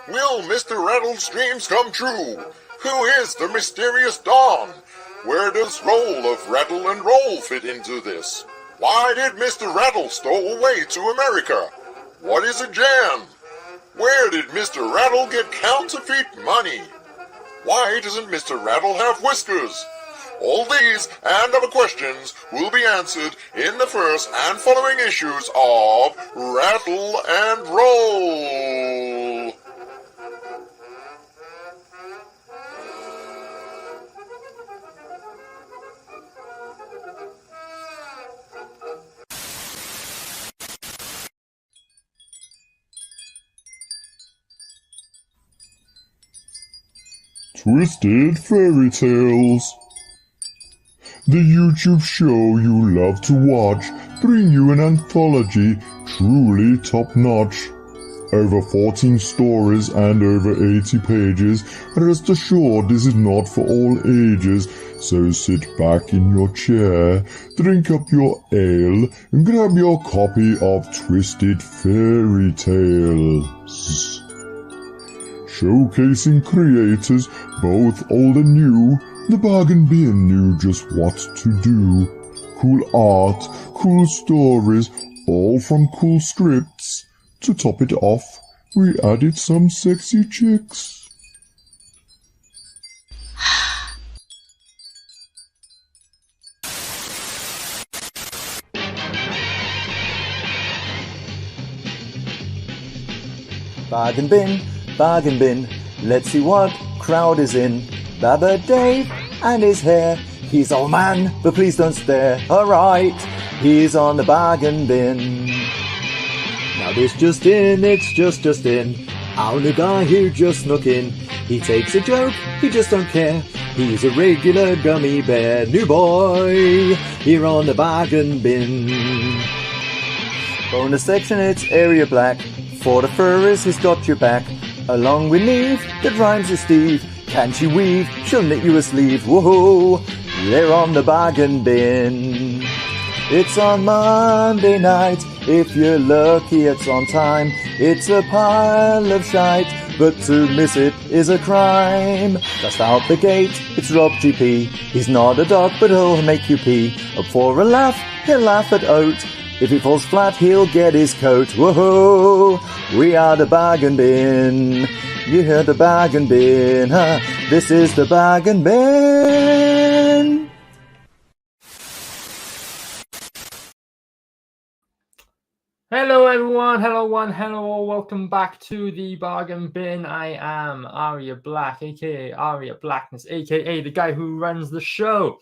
Will Mr. Rattle's dreams come true? Who is the mysterious Don? Where does role of Rattle and Roll fit into this? Why did Mr. Rattle stow away to America? What is a jam? Where did Mr. Rattle get counterfeit money? Why doesn't Mr. Rattle have whiskers? All these and other questions will be answered in the first and following issues of Rattle and Roll. Twisted Fairy Tales. The YouTube show you love to watch bring you an anthology truly top-notch. Over 14 stories and over 80 pages. Rest assured this is not for all ages, so sit back in your chair, drink up your ale, and grab your copy of Twisted Fairy Tales. Showcasing creators, both old and new, the Bargain Bin knew just what to do. Cool art, cool stories, all from cool scripts. To top it off, we added some sexy chicks. Bargain bin, let's see what crowd is in. Baba Dave and his hair, he's old man, but please don't stare. Alright, he's on the bargain bin. Now this just in, it's just in. Our new guy who just snuck in. He takes a joke, he just don't care. He's a regular gummy bear. New boy, here on the bargain bin. Bonus section, it's area black. For the furries, he's got your back. Along with Neve, that rhymes with Steve. Can't you weave? She'll knit you a sleeve. Whoa, they're on the bargain bin. It's on Monday night. If you're lucky, it's on time. It's a pile of shite, but to miss it is a crime. Just out the gate, it's Rob GP. He's not a dog, but he'll make you pee. Up for a laugh, he'll laugh at Oat. If it falls flat, he'll get his coat. Whoa, we are the bargain bin. You heard the bargain bin, huh? This is the bargain bin. Hello everyone, hello one, hello all, welcome back to the Bargain Bin. I am Aria Black, aka Aria Blackness, aka the guy who runs the show.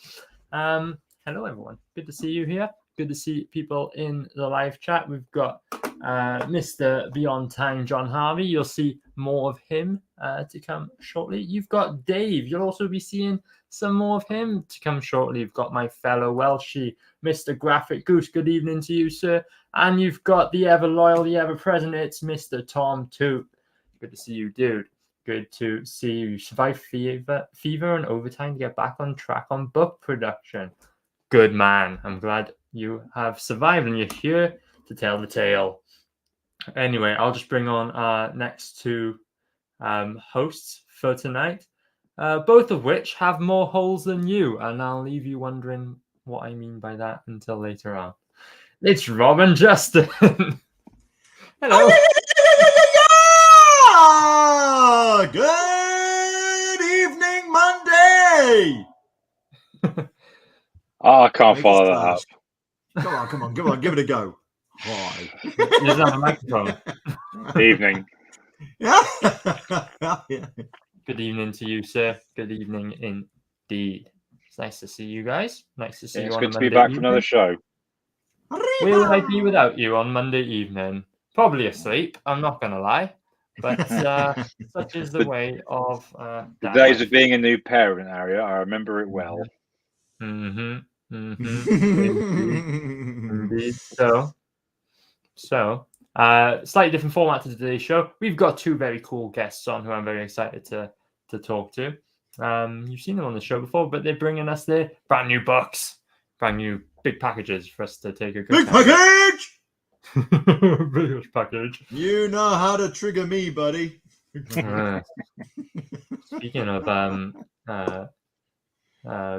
Hello everyone, good to see you here. Good to see people in the live chat. We've got Mr. Beyond Time, John Harvey. You'll see more of him to come shortly. You've got Dave. You'll also be seeing some more of him to come shortly. You've got my fellow Welshie, Mr. Graphic Goose. Good evening to you, sir. And you've got the ever loyal, the ever present. It's Mr. Tom Toop. Good to see you, dude. Good to see you. Survived fever and overtime to get back on track on book production. Good man. I'm glad you have survived and you're here to tell the tale. Anyway, I'll just bring on our next two hosts for tonight, both of which have more holes than you, and I'll leave you wondering what I mean by that until later on. It's Rob and Justin. Hello. Good evening, Monday. I can't follow that up. Come on, give it a go. Hi. He doesn't have a microphone. Evening. Yeah. Good evening to you, sir. Good evening indeed. It's nice to see you guys. Nice to see you It's on good a to be Monday back for evening. another show. Where would I be without you on Monday evening? Probably asleep, I'm not going to lie. But such is the way of... The days of being a new parent, Aria, I remember it well. Indeed. So, slightly different format to today's show. We've got two very cool guests on who I'm very excited to talk to. You've seen them on the show before, but they're bringing us their brand new books, brand new big packages for us to take a good Big package! Big package. You know how to trigger me, buddy. Speaking of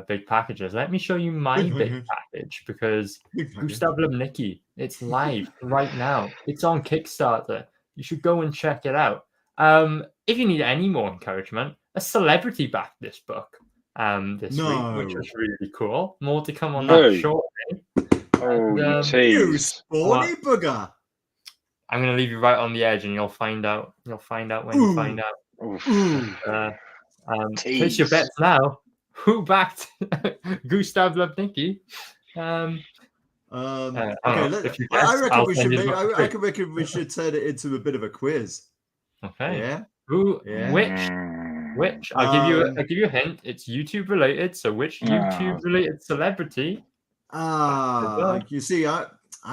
big packages, let me show you my big package because Gustav Lubnicki, it's live right now. It's on Kickstarter. You should go and check it out. If you need any more encouragement, a celebrity backed this book this week, which was really cool. More to come on that shortly. Oh, you You tease. sporty bugger. I'm going to leave you right on the edge, and you'll find out. You'll find out when you find out. Oof. Place your bets now. Who backed Gustav Lubnicki? Okay, if you I guess, reckon I'll we send should. you the book I reckon we should turn it into a bit of a quiz. Okay. Yeah. Who? Yeah. Which? I'll give you a hint. It's YouTube related. So which YouTube related celebrity? You see, I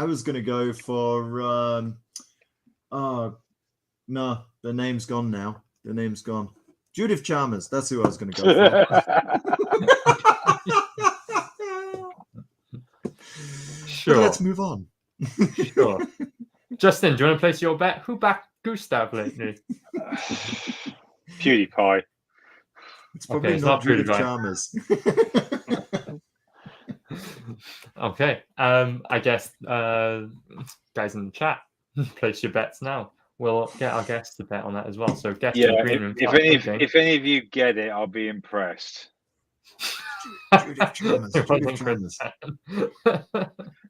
was gonna go for. Oh no, the name's gone now. The name's gone. Judith Chalmers. That's who I was gonna go for. Sure. But let's move on. Sure. Justin, do you want to place your bet? Who backed Gustav lately? PewDiePie. It's probably it's not not Judith PewDiePie. Chalmers. Okay. I guess guys in the chat, place your bets now. We'll get our guests to bet on that as well. So guest in the green room. If any of you get it, I'll be impressed. Judith Chalmers. Judith Chalmers.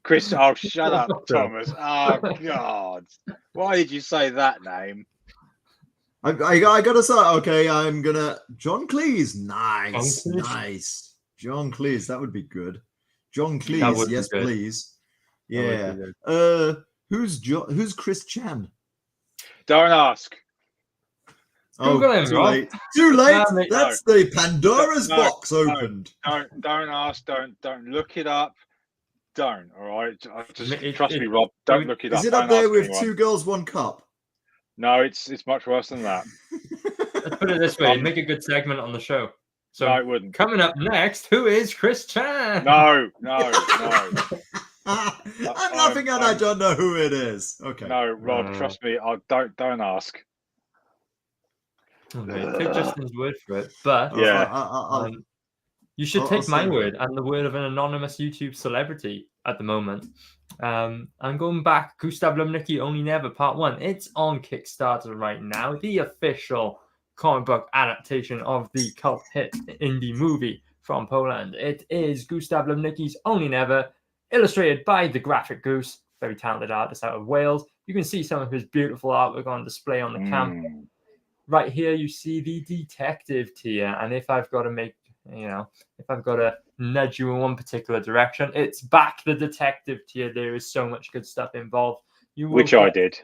Chris, oh, shut up, Thomas. Oh, God. Why did you say that name? I gotta say, okay, I'm gonna John Cleese. Nice, John Cleese? nice. John Cleese, that would be good. John That Cleese, would be yes, good. please. That would Yeah. be good. Who's Chris Chan? Don't ask. Google him, too Rob. late. Too late. No, mate, That's the Pandora's No, box no. opened. Don't ask. Don't look it up. Don't. All right. Just It- trust it- me, Rob. Don't look it up. Is it Don't up there ask with anyone. 2 girls, 1 cup? No, it's much worse than that. Let's put it this way: it'd make a good segment on the show. So No, it wouldn't. coming up next, who is Chris Chan? No. I'm laughing and I don't know who it is. Okay. No, Rob. Trust me. Don't ask. Okay, take Justin's word for it, but Yeah. you should I'll take my say- word and the word of an anonymous YouTube celebrity at the moment. I'm going back. Gustav Lubnicki, Only Never Part 1. It's on Kickstarter right now. The official comic book adaptation of the cult hit indie movie from Poland. It is Gustav Lubnicki's Only Never, illustrated by the Graphic Goose, very talented artist out of Wales. You can see some of his beautiful artwork on display on the camp. Right here, you see the detective tier. And if I've got to make, if I've got to nudge you in one particular direction, it's back the detective tier. There is so much good stuff involved. You will Which I get- did.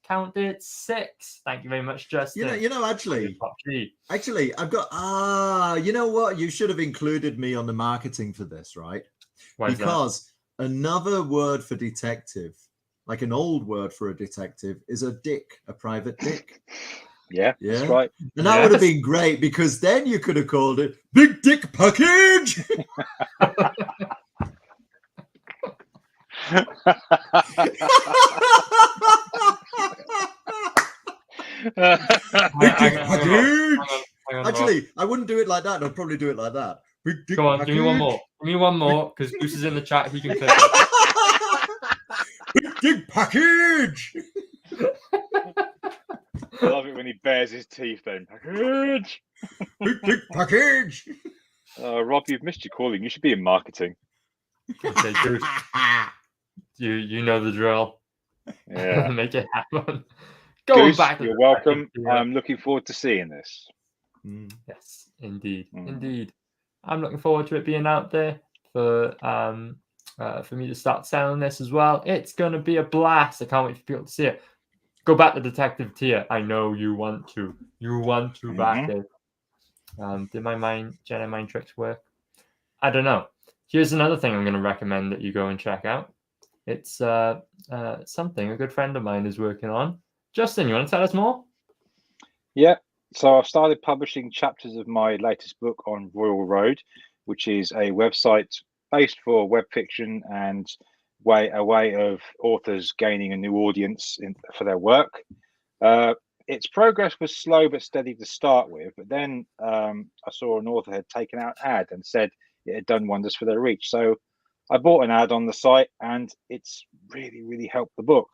Count it 6. Thank you very much, Justin. Actually, I've got you know what? You should have included me on the marketing for this, right? Why is that? Because another word for detective, like an old word for a detective, is a dick, a private dick. Yeah, Yeah. that's right. And that would have Yes. been great because then you could have called it Big Dick Package. Big Dick Package. Hang on, Actually, I wouldn't do it like that. I'd probably do it like that. Big Dick Rob. Go on, Package. give me one more. Give me one more, because Goose is in the chat. He can click it. Big Dick Package. I love it when he bares his teeth then. Package! Big Dick Package. Rob, you've missed your calling. You should be in marketing. Okay, Goose, you know the drill. Yeah. Make it happen. Going Goose, back to you're the welcome. detective tier. I'm looking forward to seeing this. Yes, indeed, Mm. indeed. I'm looking forward to it being out there for me to start selling this as well. It's going to be a blast. I can't wait for people to see it. Go back to detective tier. I know you want to. You want to back it. Did my Jedi mind tricks work? I don't know. Here's another thing I'm going to recommend that you go and check out. It's something a good friend of mine is working on. Justin, you want to tell us more? Yeah. So I've started publishing chapters of my latest book on Royal Road, which is a website based for web fiction and a way of authors gaining a new audience for their work. its progress was slow but steady to start with. But then I saw an author had taken out an ad and said it had done wonders for their reach. So I bought an ad on the site, and it's really, really helped the book.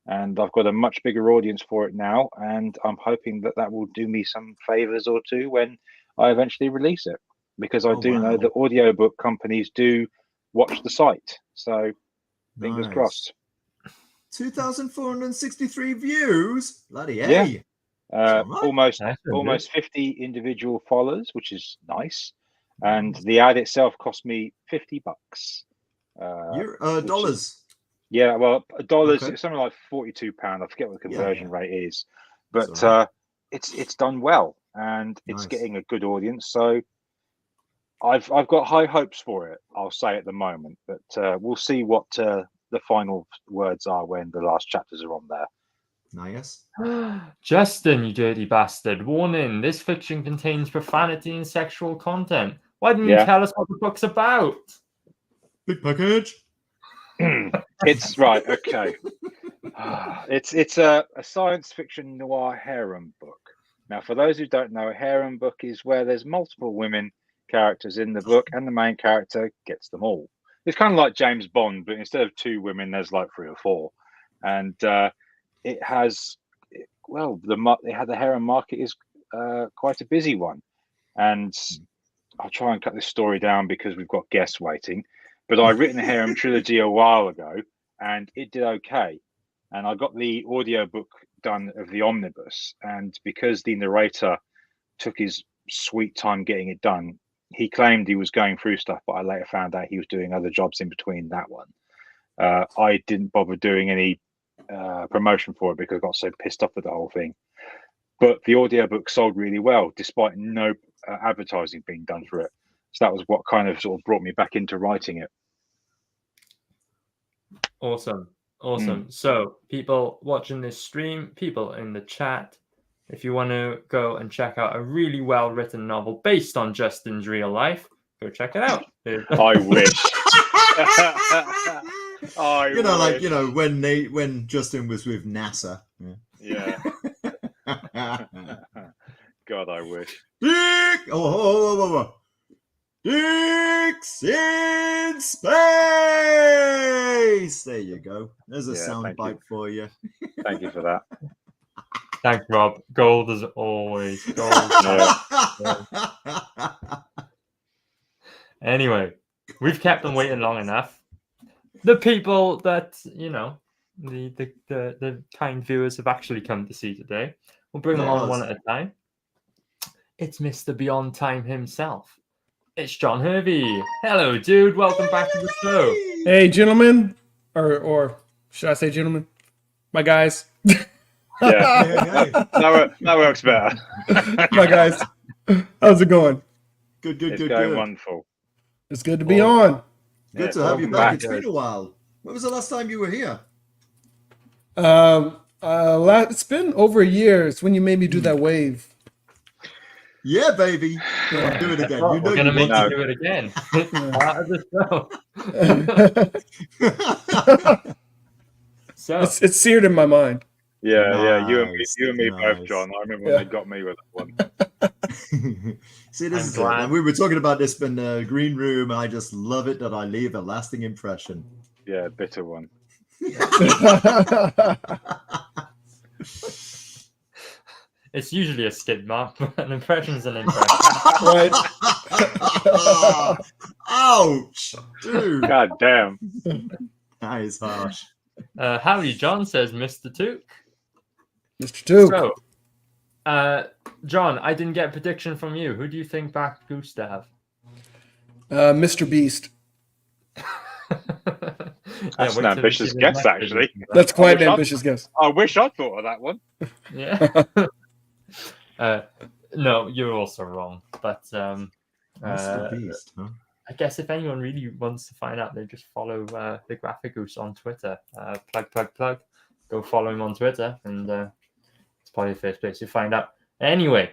And I've got a much bigger audience for it now, and I'm hoping that will do me some favors or two when I eventually release it, because I do know that audiobook companies do watch the site. So fingers crossed. 2,463 views. Bloody Yeah. hey. Almost 50 individual followers, which is nice. And the ad itself cost me $50. Dollars. Yeah, well, dollars. Okay. It's something like £42. I forget what the conversion rate is, but all it's done well, and it's Nice. getting a good audience. So I've got high hopes for it. I'll say at the moment, but we'll see what the final words are when the last chapters are on there. Nice. Justin, you dirty bastard. Warning, this fiction contains profanity and sexual content. Why didn't you tell us what the book's about? Big package. It's right, okay. It's a science fiction noir harem book. Now, for those who don't know, a harem book is where there's multiple women characters in the book, and the main character gets them all. It's kind of like James Bond, but instead of 2 women, there's like 3 or 4. And it has, well, the harem market is quite a busy one. And I'll try and cut this story down because we've got guests waiting. But I'd written a harem trilogy a while ago, and it did okay. And I got the audiobook done of the omnibus. And because the narrator took his sweet time getting it done, he claimed he was going through stuff, but I later found out he was doing other jobs in between that one. I didn't bother doing any promotion for it because I got so pissed off with the whole thing. But the audiobook sold really well, despite no advertising being done for it. So that was what kind of sort of brought me back into writing it. Awesome. So, people watching this stream, people in the chat, if you want to go and check out a really well-written novel based on Justin's real life, go check it out. I wish. When Justin was with NASA. Yeah. God, I wish. Dick! Dicks in space! There you go. There's a sound bite for you. Thank you for that. Thanks, Rob. Gold as always. Gold. Anyway, we've kept them waiting long enough. The people that, the kind viewers have actually come to see today, we'll bring them on one at a time. It's Mr. Beyond Time himself. It's John Hervey. Hello, dude. Welcome back to the show. Hey, gentlemen. Or should I say gentlemen? My guys. Yeah. That works better. My guys. How's it going? Good. It's going wonderful. It's good to be on. Good to have you back. It's been a while. When was the last time you were here? It's been over a year. It's when you made me do that wave. Yeah, baby. Go on, do it again. We're going to make you do it again. Part of the show. So it's seared in my mind. Yeah. You and me both, John. I remember when they got me with that one. See, this is it. And we were talking about this in the green room. I just love it that I leave a lasting impression. Yeah, bitter one. It's usually a skid mark, but an impression is an impression. Right. Ouch, dude. God damn. That is harsh. Howdy John says Mr. Took. Mr. Took. So, John, I didn't get a prediction from you. Who do you think backed Goose to have? Mr. Beast. That's an ambitious guess, actually. That's quite an ambitious guess. I wish I'd thought of that one. Yeah. No, you're also wrong. But Mr. Beast, huh? I guess if anyone really wants to find out, they just follow the Graphic Goose on Twitter. Plug. Go follow him on Twitter, and it's probably the first place you find out. Anyway,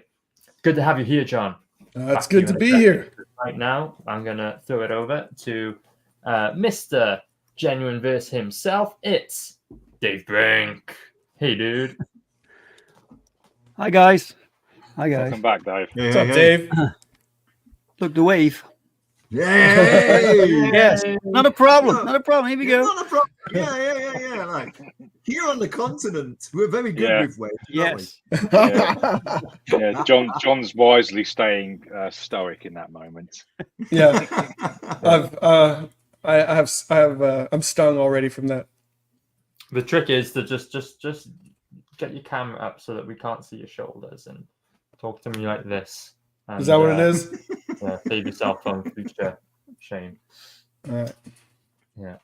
good to have you here, John. It's good to be here. Right now, I'm going to throw it over to Mr. Genuine Verse himself. It's Dave Brink. Hey, dude. Hi guys. Hi guys. Welcome back, Dave. Hey, What's hey, up, hey. Dave? Look, the wave. Yay! Yes. Not a problem. Not a problem. Here we Yeah, go. not a problem. Yeah. Like here on the continent, we're very good Yeah. with waves. aren't Yes. Yeah, John's wisely staying stoic in that moment. Yeah, we? I'm stung already from that. The trick is to just get your camera up so that we can't see your shoulders and talk to me like this. And, Is that what it is? Yeah, save yourself from future shame. All right. Yeah,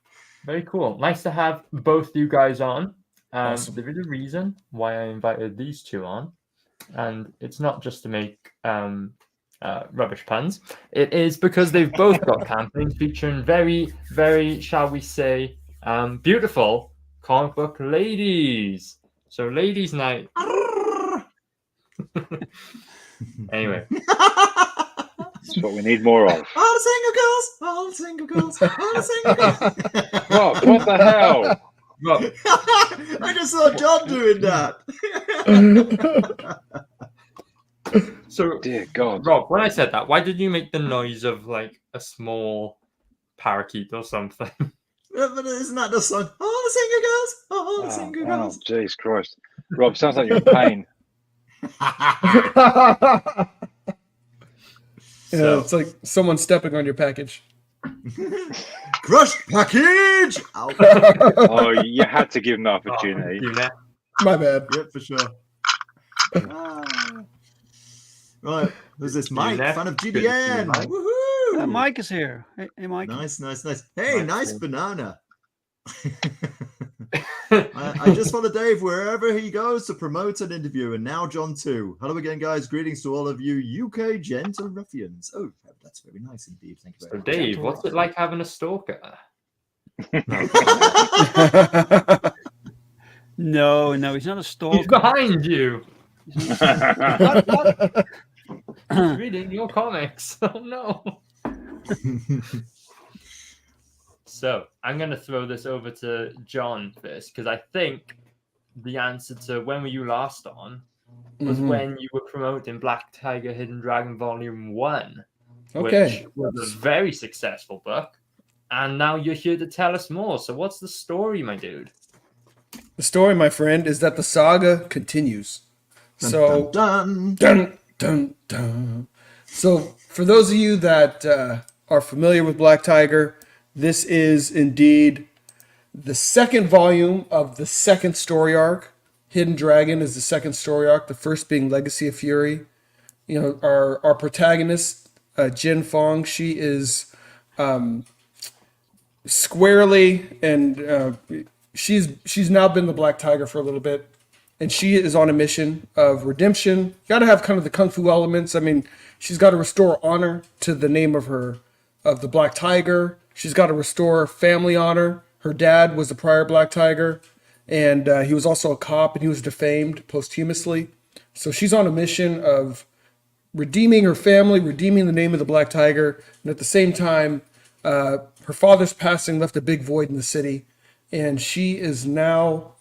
very cool. Nice to have both you guys on. Awesome. There is a reason why I invited these two on, and it's not just to make rubbish puns. It is because they've both got campaigns featuring very, very, shall we say, beautiful comic book ladies. So, ladies' night. Anyway, That's what we need more of. All the single girls. Rob, what the hell? Rob, I just saw John doing that. so Dear God. Rob, when I said that, why did you make the noise of like a small parakeet or something? But isn't that the song? All the single girls. All the single Oh, girls. jeez Christ. Rob, sounds like you're in pain. Yeah, it's like someone stepping on your package. Crushed package. Ow. Oh, you had to give him the opportunity. You know? My bad. Yep, for sure. Right, who's this? Mike, Neff. fan of Good to see you, GDN. Mike. Woohoo! Mike is here. Hey, Mike. Nice. Hey, nice Nice. banana. I just follow Dave wherever he goes to promote an interview, and now John too. Hello again, guys. Greetings to all of you UK gentle ruffians. Oh, that's very nice indeed. Thank you So, very much. Dave, what's it like having a stalker? No, he's not a He's stalker. behind you. What? He's reading your comics. Oh no. So I'm going to throw this over to John first because I think the answer to when were you last on was Mhm. when you were promoting Black Tiger Hidden Dragon Volume 1, Okay. which was a very successful book. And now you're here to tell us more. So what's the story, my dude? The story, my friend, is that the saga continues. So, Dun. dun, dun, dun. So, for those of you that are familiar with Black Tiger, this is indeed the second volume of the second story arc. Hidden Dragon is the second story arc, the first being Legacy of Fury. You know, our protagonist, Jin Fong, she is squarely, and she's now been the Black Tiger for a little bit, and she is on a mission of redemption. You got to have kind of the kung fu elements. I mean, she's got to restore honor to the name of the Black Tiger. She's got to restore family honor. Her dad was the prior Black Tiger, and he was also a cop, and he was defamed posthumously. So she's on a mission of redeeming her family, redeeming the name of the Black Tiger, and at the same time, her father's passing left a big void in the city, and she is now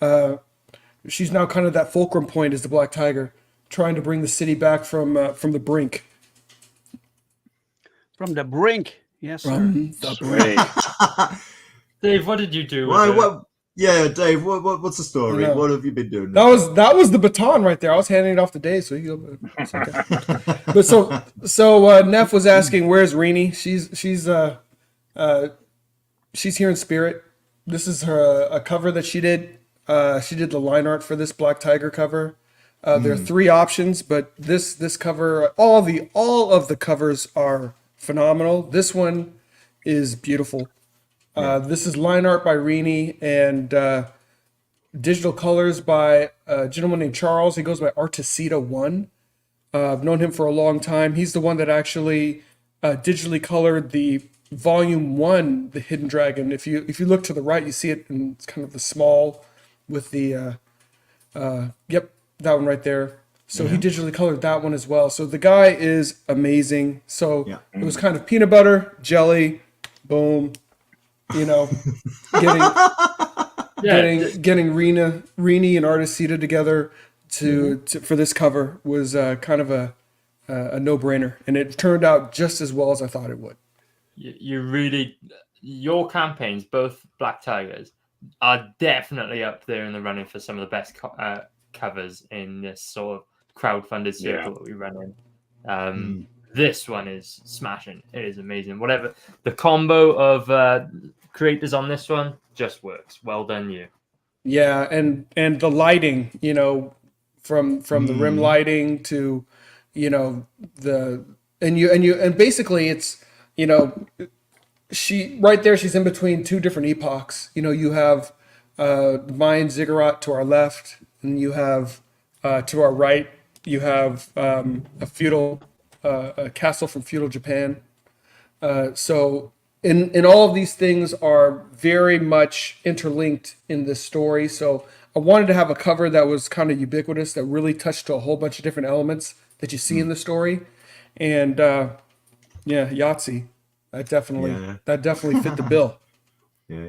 she's now kind of that fulcrum point as the Black Tiger, trying to bring the city back from the brink. From the brink. Yes, sir. From the brink. Sweet. Dave, what did you do? Why, with it? what? Yeah, Dave. What's the story? No. What have you been doing? That was the baton right there. I was handing it off to Dave, so you go. It's okay. But so Neff was asking, "Where's Rini?" She's here in spirit. This is her a cover that she did. She did the line art for this Black Tiger cover. There are three options, but this cover, all of the covers are phenomenal. This one is beautiful. This is line art by Rini and digital colors by a gentleman named Charles. He goes by Artisita1. I've known him for a long time. He's the one that actually digitally colored the Volume 1, The Hidden Dragon. If you look to the right, you see it in kind of the small with the that one right there. So he digitally colored that one as well. So the guy is amazing. So it was kind of peanut butter, jelly, boom, you know, getting Rini and Artisita together for this cover was kind of a no-brainer, and it turned out just as well as I thought it would. You really, your campaigns, both Black Tigers, are definitely up there in the running for some of the best covers in this sort of crowdfunded circle that we run in. This one is smashing. It is amazing. Whatever the combo of creators on this one just works. Well done, you. Yeah, and the lighting, you know, from the rim lighting to, you know, and basically it's, you know, she right there, she's in between two different epochs. You know, you have Mayan Ziggurat to our left, and you have to our right, you have a castle from feudal Japan. So in all of these things are very much interlinked in this story. So I wanted to have a cover that was kind of ubiquitous, that really touched to a whole bunch of different elements that you see in the story. And Yahtzee, that definitely fit the bill. Yeah.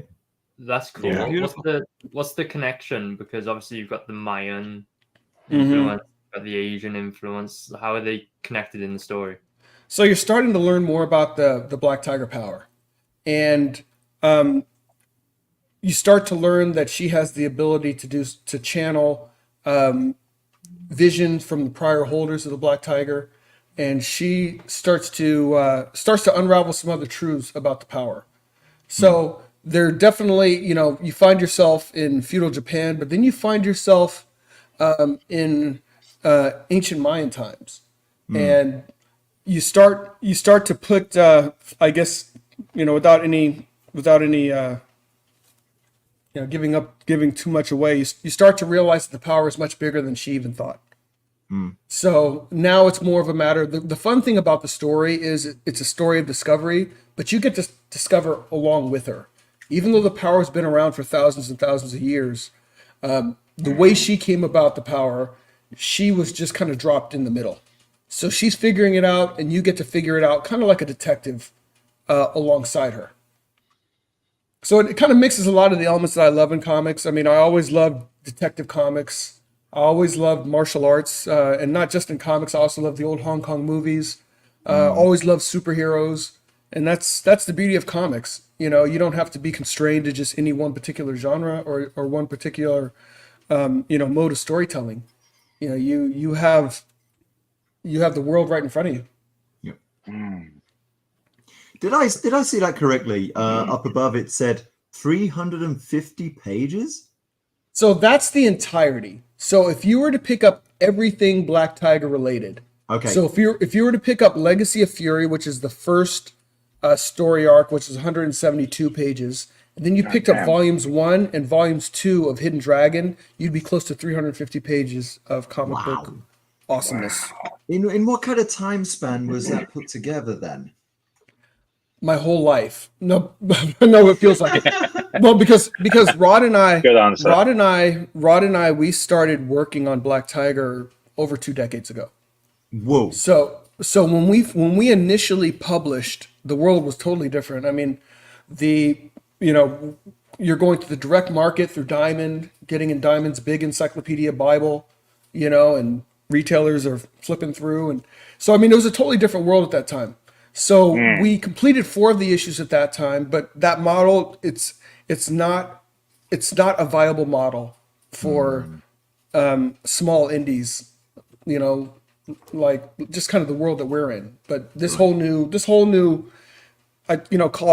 That's cool. Yeah. What's the connection? Because obviously you've got the Mayan influence, got the Asian influence. How are they connected in the story? So you're starting to learn more about the Black Tiger power, and you start to learn that she has the ability to channel vision from the prior holders of the Black Tiger, and she starts to unravel some other truths about the power. So they're definitely, you know, you find yourself in feudal Japan, but then you find yourself in ancient Mayan times, and you start to put, I guess, you know, without any, you know, giving too much away, you start to realize that the power is much bigger than she even thought. So now it's more of a matter. The fun thing about the story is it's a story of discovery, but you get to discover along with her. Even though the power has been around for thousands and thousands of years, the way she came about the power, she was just kind of dropped in the middle. So she's figuring it out, and you get to figure it out kind of like a detective alongside her. So it kind of mixes a lot of the elements that I love in comics. I mean, I always loved detective comics. I always loved martial arts, and not just in comics. I also love the old Hong Kong movies. Always loved superheroes, and that's the beauty of comics. You know, you don't have to be constrained to just any one particular genre or one particular mode of storytelling. You know, you have the world right in front of you. Yep. Did I see that correctly? Up above it said 350 pages. So that's the entirety. So if you were to pick up everything Black Tiger related, okay. So if you were to pick up Legacy of Fury, which is the first story arc, which is 172 pages, and then you picked up volumes 1 and volumes 2 of Hidden Dragon, you'd be close to 350 pages of comic book awesomeness. In what kind of time span was that put together then? My whole life. No, it feels like it. Well, because Rod and I, we started working on Black Tiger over 2 decades ago. Whoa. So when we initially published, the world was totally different. I mean, you're going to the direct market through Diamond, getting in Diamond's big encyclopedia Bible, you know, and retailers are flipping through, and so I mean, it was a totally different world at that time. So we completed 4 of the issues at that time, but that model, it's not a viable model for small indies, you know, like just kind of the world that we're in. But this whole new, call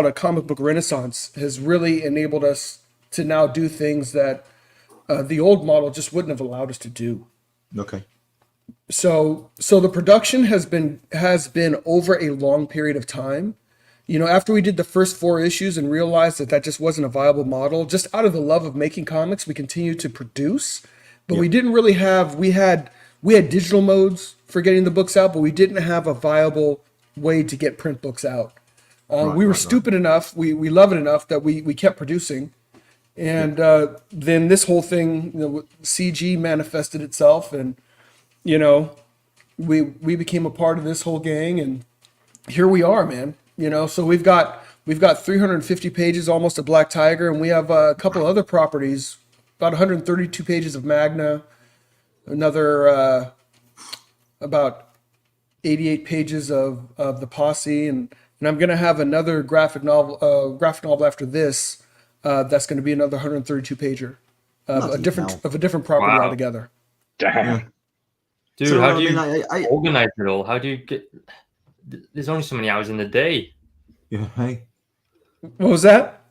it a comic book renaissance, has really enabled us to now do things that the old model just wouldn't have allowed us to do. Okay. So the production has been over a long period of time. You know, after we did the first 4 issues and realized that just wasn't a viable model, just out of the love of making comics, we continued to produce, but we didn't really have, we had digital modes for getting the books out, but we didn't have a viable way to get print books out. We were stupid enough, we love it enough that we kept producing. And then this whole thing, you know, CG manifested itself, and you know, we became a part of this whole gang, and here we are, man. You know, so we've got 350 pages almost of Black Tiger, and we have a couple other properties, about 132 pages of Magna, another about 88 pages of the posse, and I'm going to have another graphic novel after this. That's going to be another 132 pager of Bloody a different property Wow. altogether. Damn. Dude, So, how I do you mean, I organize it all? How do you get? There's only so many hours in the day. yeah, hey. What was that?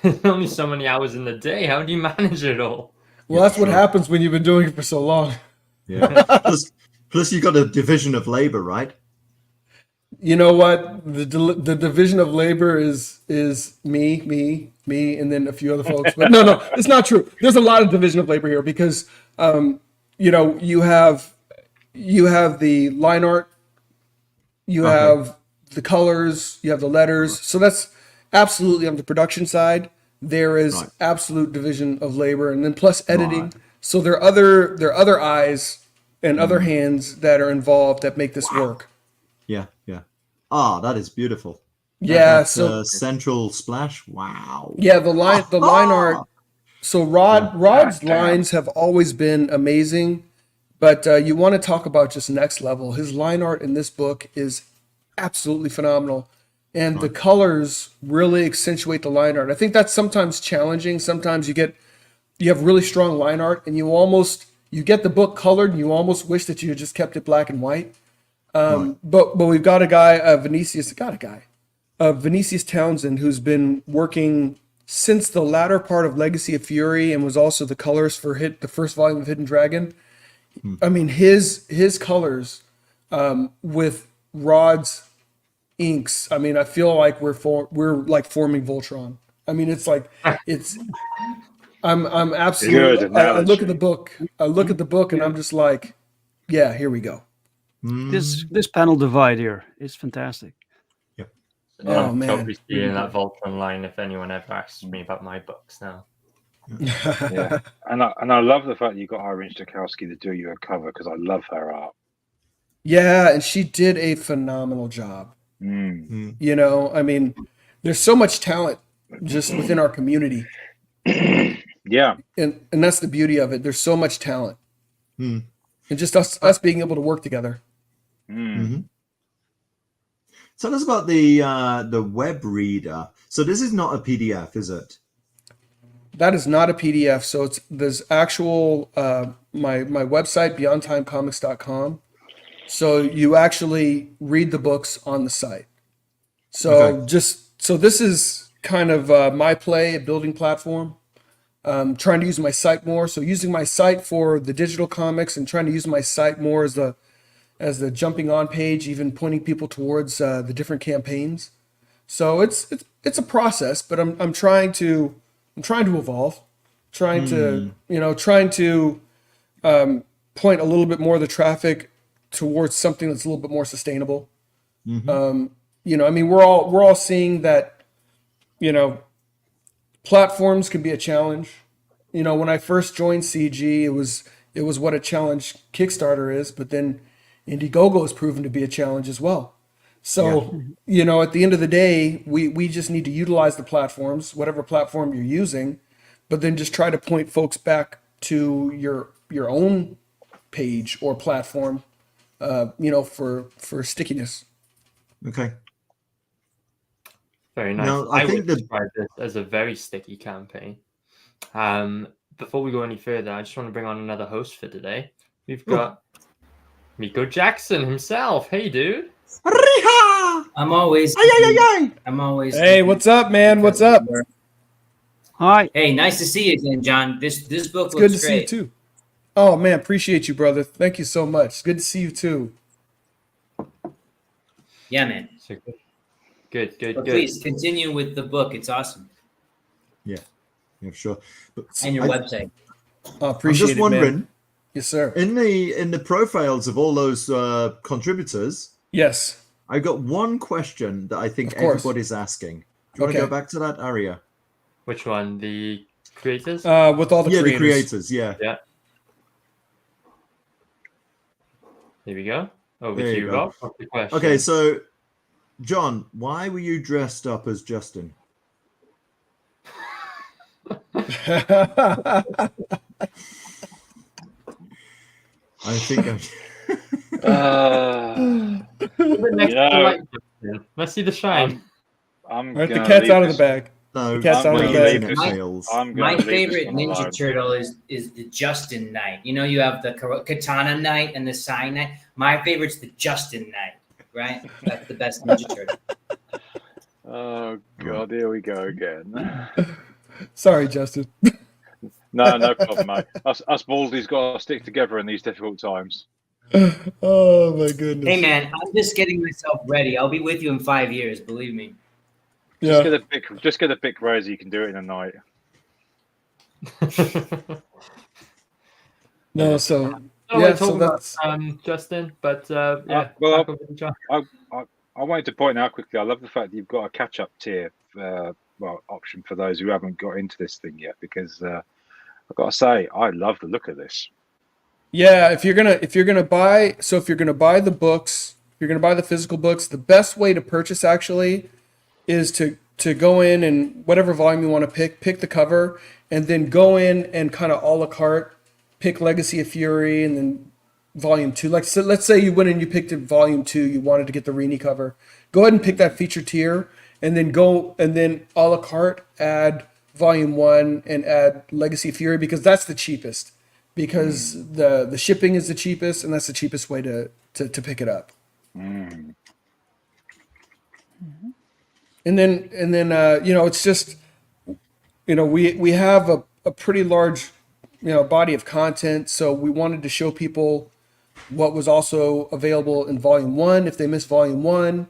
There's only so many hours in the day. How do you manage it all? Well, Yeah, that's what sure. happens when you've been doing it for so long. Yeah. plus, you got a division of labor, right? You know what? The division of labor is me, and then a few other folks. But no, it's not true. There's a lot of division of labor here because you have the line art, you Okay. have the colors, you have the letters. So that's absolutely on the production side. There is Right. absolute division of labor, and then plus editing. Right. So there are other eyes and other hands that are involved that make this work. Yeah, yeah. Ah, that is beautiful. Yeah, That, so central splash. Wow. yeah, the line art. So Rod's lines have always been amazing, but you want to talk about just next level. His line art in this book is absolutely phenomenal, and the colors really accentuate the line art. I think that's sometimes challenging. Sometimes you have really strong line art, and you get the book colored, and you almost wish that you had just kept it black and white. But we've got a guy, Vinicius Townsend, who's been working since the latter part of Legacy of Fury and was also the colors for the first volume of Hidden Dragon. I mean, his colors with Rod's inks. I mean, I feel like we're like forming Voltron. I mean, it's like I'm absolutely. Good I look at the analogy. book, and I'm just like, yeah, here we go. This panel divide here is fantastic. Oh, I'm man. totally seeing that Voltron line if anyone ever asks me about my books now. Yeah, and I love the fact that you got Irene Stokowski to do you a cover because I love her art. Yeah, and she did a phenomenal job. Mm. You know, I mean, there's so much talent just within our community, Yeah, and that's the beauty of it. There's so much talent, Hmm. and just us being able to work together. mm. Tell us about the web reader. So this is not a PDF, is it? That is not a PDF. So there's actual my website beyondtimecomics.com. So you actually read the books on the site. So Okay. this is kind of my play, a building platform. Trying to use my site more. So using my site for the digital comics and trying to use my site more as the jumping on page, even pointing people towards the different campaigns. So it's a process, but I'm trying to evolve, trying to point a little bit more of the traffic towards something that's a little bit more sustainable. I mean, we're all seeing that, platforms can be a challenge. When I first joined CG, it was what a challenge Kickstarter is, but then Indiegogo has proven to be a challenge as well. So, at the end of the day, we just need to utilize the platforms, whatever platform you're using, but then just try to point folks back to your own page or platform, for stickiness. Okay. Very nice. Now, I I think would that- describe this as a very sticky campaign. Before we go any further, I just want to bring on another host for today. We've got Miko Jackson himself. Hey, dude. I'm always. Ay. I'm always. Hey, what's up, man? What's up? Hi. Hey, nice to see you again, John. This book It's looks good to see you great. too. Oh man, appreciate you, brother. Thank you so much. It's good to see you too. Yeah, man. So good. But please continue with the book. It's awesome. Yeah, sure. But And your website. Oh, I'm appreciate just it, wondering, man. Yes, sir. in the profiles of all those contributors, Yes. I've got one question that I think Of course. everybody's asking. Do you want to Okay. go back to that, Aria? Which one? The creators? With all the The creators. creators, yeah. Yeah. Here we go. Over There to you you, go. Rob. What's the question? Okay, so John, why were you dressed up as Justin? I think I. The next Yeah. light, Justin. Let's see the shine. I'm All right, the gonna cat's leave out of the this- bag. No, The cat's I'm out of gonna the leave bag. this- fails. I'm My gonna leave this favorite one Ninja alone. Turtle is the Justin Knight. You know, you have the Katana Knight and the Sai Knight. My favorite's the Justin Knight, right? That's the best Ninja Turtle. Oh God, here we go again. Sorry, Justin. No problem, mate. Us baldies got to stick together in these difficult times. Oh my goodness. Hey man, I'm just getting myself ready. I'll be with you in 5 years, believe me. Just Yeah. get a big razor. You can do it in a night. No, so Oh, yeah, we're so talking about that's Justin, but yeah. well, back over to John. I wanted to point out quickly. I love the fact that you've got a catch-up tier, option for those who haven't got into this thing yet. Because I've got to say, I love the look of this. yeah. If you're gonna buy the books, if you're gonna buy the physical books, the best way to purchase actually is to go in and whatever volume you want to pick the cover, and then go in and kind of a la carte pick Legacy of Fury and then volume 2. Like, so let's say you went and you picked it volume 2, you wanted to get the Rini cover. Go ahead and pick that feature tier, and then a la carte add volume 1 and add Legacy of Fury, because that's the cheapest. Because the shipping is the cheapest, and that's the cheapest way to pick it up. And then it's just, we have a pretty large, body of content. So we wanted to show people what was also available in volume 1 if they missed volume 1.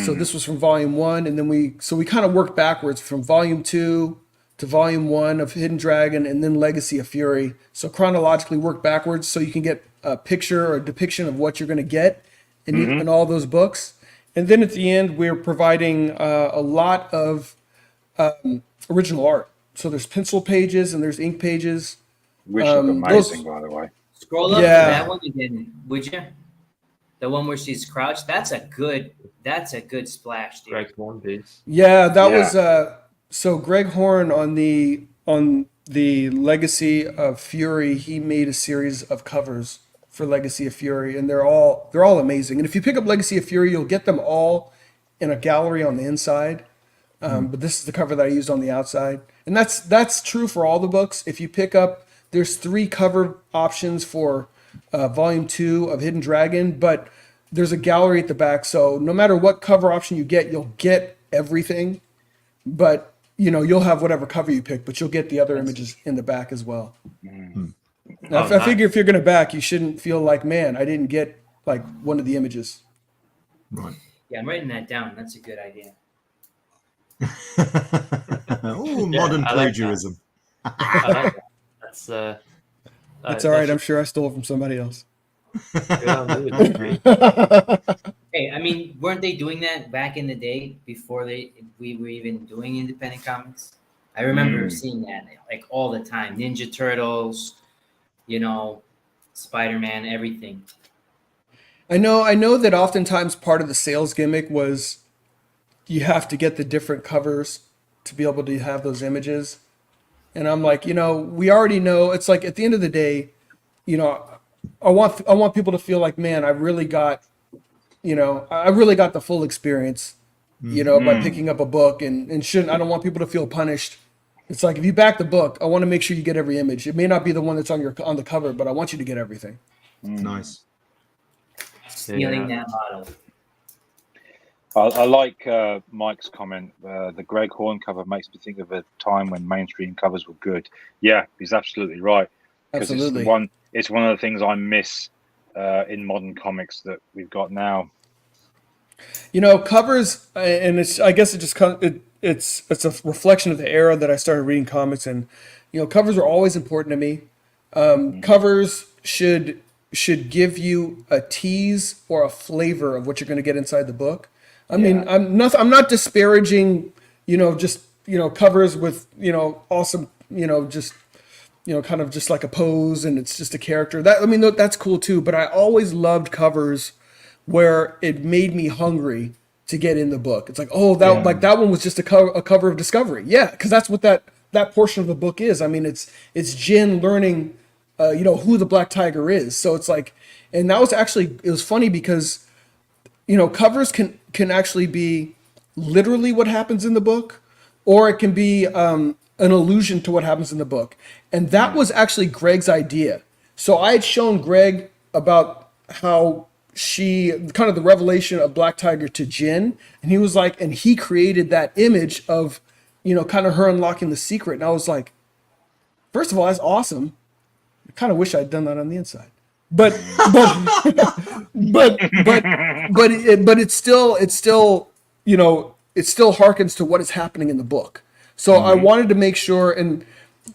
So this was from volume 1, and then we kind of worked backwards from volume 2 to volume 1 of Hidden Dragon, and then Legacy of Fury. So chronologically work backwards so you can get a picture or a depiction of what you're going to get in all those books. And then at the end, we're providing a lot of original art. So there's pencil pages and there's ink pages. Which look amazing, those- by the way. Scroll up Yeah. to that one again, would you? The one where she's crouched. That's a good splash, dude. Greg Horn piece. Yeah, that Yeah. was so Greg Horn on the Legacy of Fury, he made a series of covers for Legacy of Fury, and they're all amazing. And if you pick up Legacy of Fury, you'll get them all in a gallery on the inside. But this is the cover that I used on the outside, and that's true for all the books. If you pick up, there's 3 cover options for volume 2 of Hidden Dragon, but there's a gallery at the back. So no matter what cover option you get, you'll get everything. But you'll have whatever cover you pick, but you'll get the other images in the back as well. Now, I figure if you're going to back, you shouldn't feel like, man, I didn't get like one of the images. Right. Yeah, I'm writing that down. That's a good idea. Oh, modern I like that. plagiarism. I like that. That's It's all right. I'm sure I stole it from somebody else. good on you. Hey, I mean, weren't they doing that back in the day before we were even doing independent comics? I remember seeing that like all the time. Ninja Turtles, Spider-Man, everything. I know that oftentimes part of the sales gimmick was you have to get the different covers to be able to have those images. And I'm like, we already know. It's like at the end of the day, I want people to feel like, man, I really got the full experience, by picking up a book, and I don't want people to feel punished. It's like if you back the book, I want to make sure you get every image. It may not be the one that's on the cover, but I want you to get everything. Nice. Stealing that model. I like Mike's comment. The Greg Horn cover makes me think of a time when mainstream covers were good. Yeah, he's absolutely right. 'Cause Absolutely. It's one of the things I miss in modern comics that we've got now. Covers, and I guess it's a reflection of the era that I started reading comics, and covers are always important to me. Covers should give you a tease or a flavor of what you're going to get inside the book. I mean, I'm not disparaging, covers with, awesome, kind of just like a pose and it's just a character. That's cool too. But I always loved covers where it made me hungry to get in the book. It's like, like that one was just a cover of Discovery. Yeah, because that's what that portion of the book is. I mean, it's Jin learning who the Black Tiger is. So it's like, and that was actually, it was funny because, covers can actually be literally what happens in the book, or it can be an allusion to what happens in the book. And that was actually Greg's idea. So I had shown Greg about how kind of the revelation of Black Tiger to Jin, and he was like, and he created that image of, kind of her unlocking the secret. And I was like, first of all, that's awesome. I kind of wish I'd done that on the inside, but it's still, it still harkens to what is happening in the book. So I wanted to make sure. And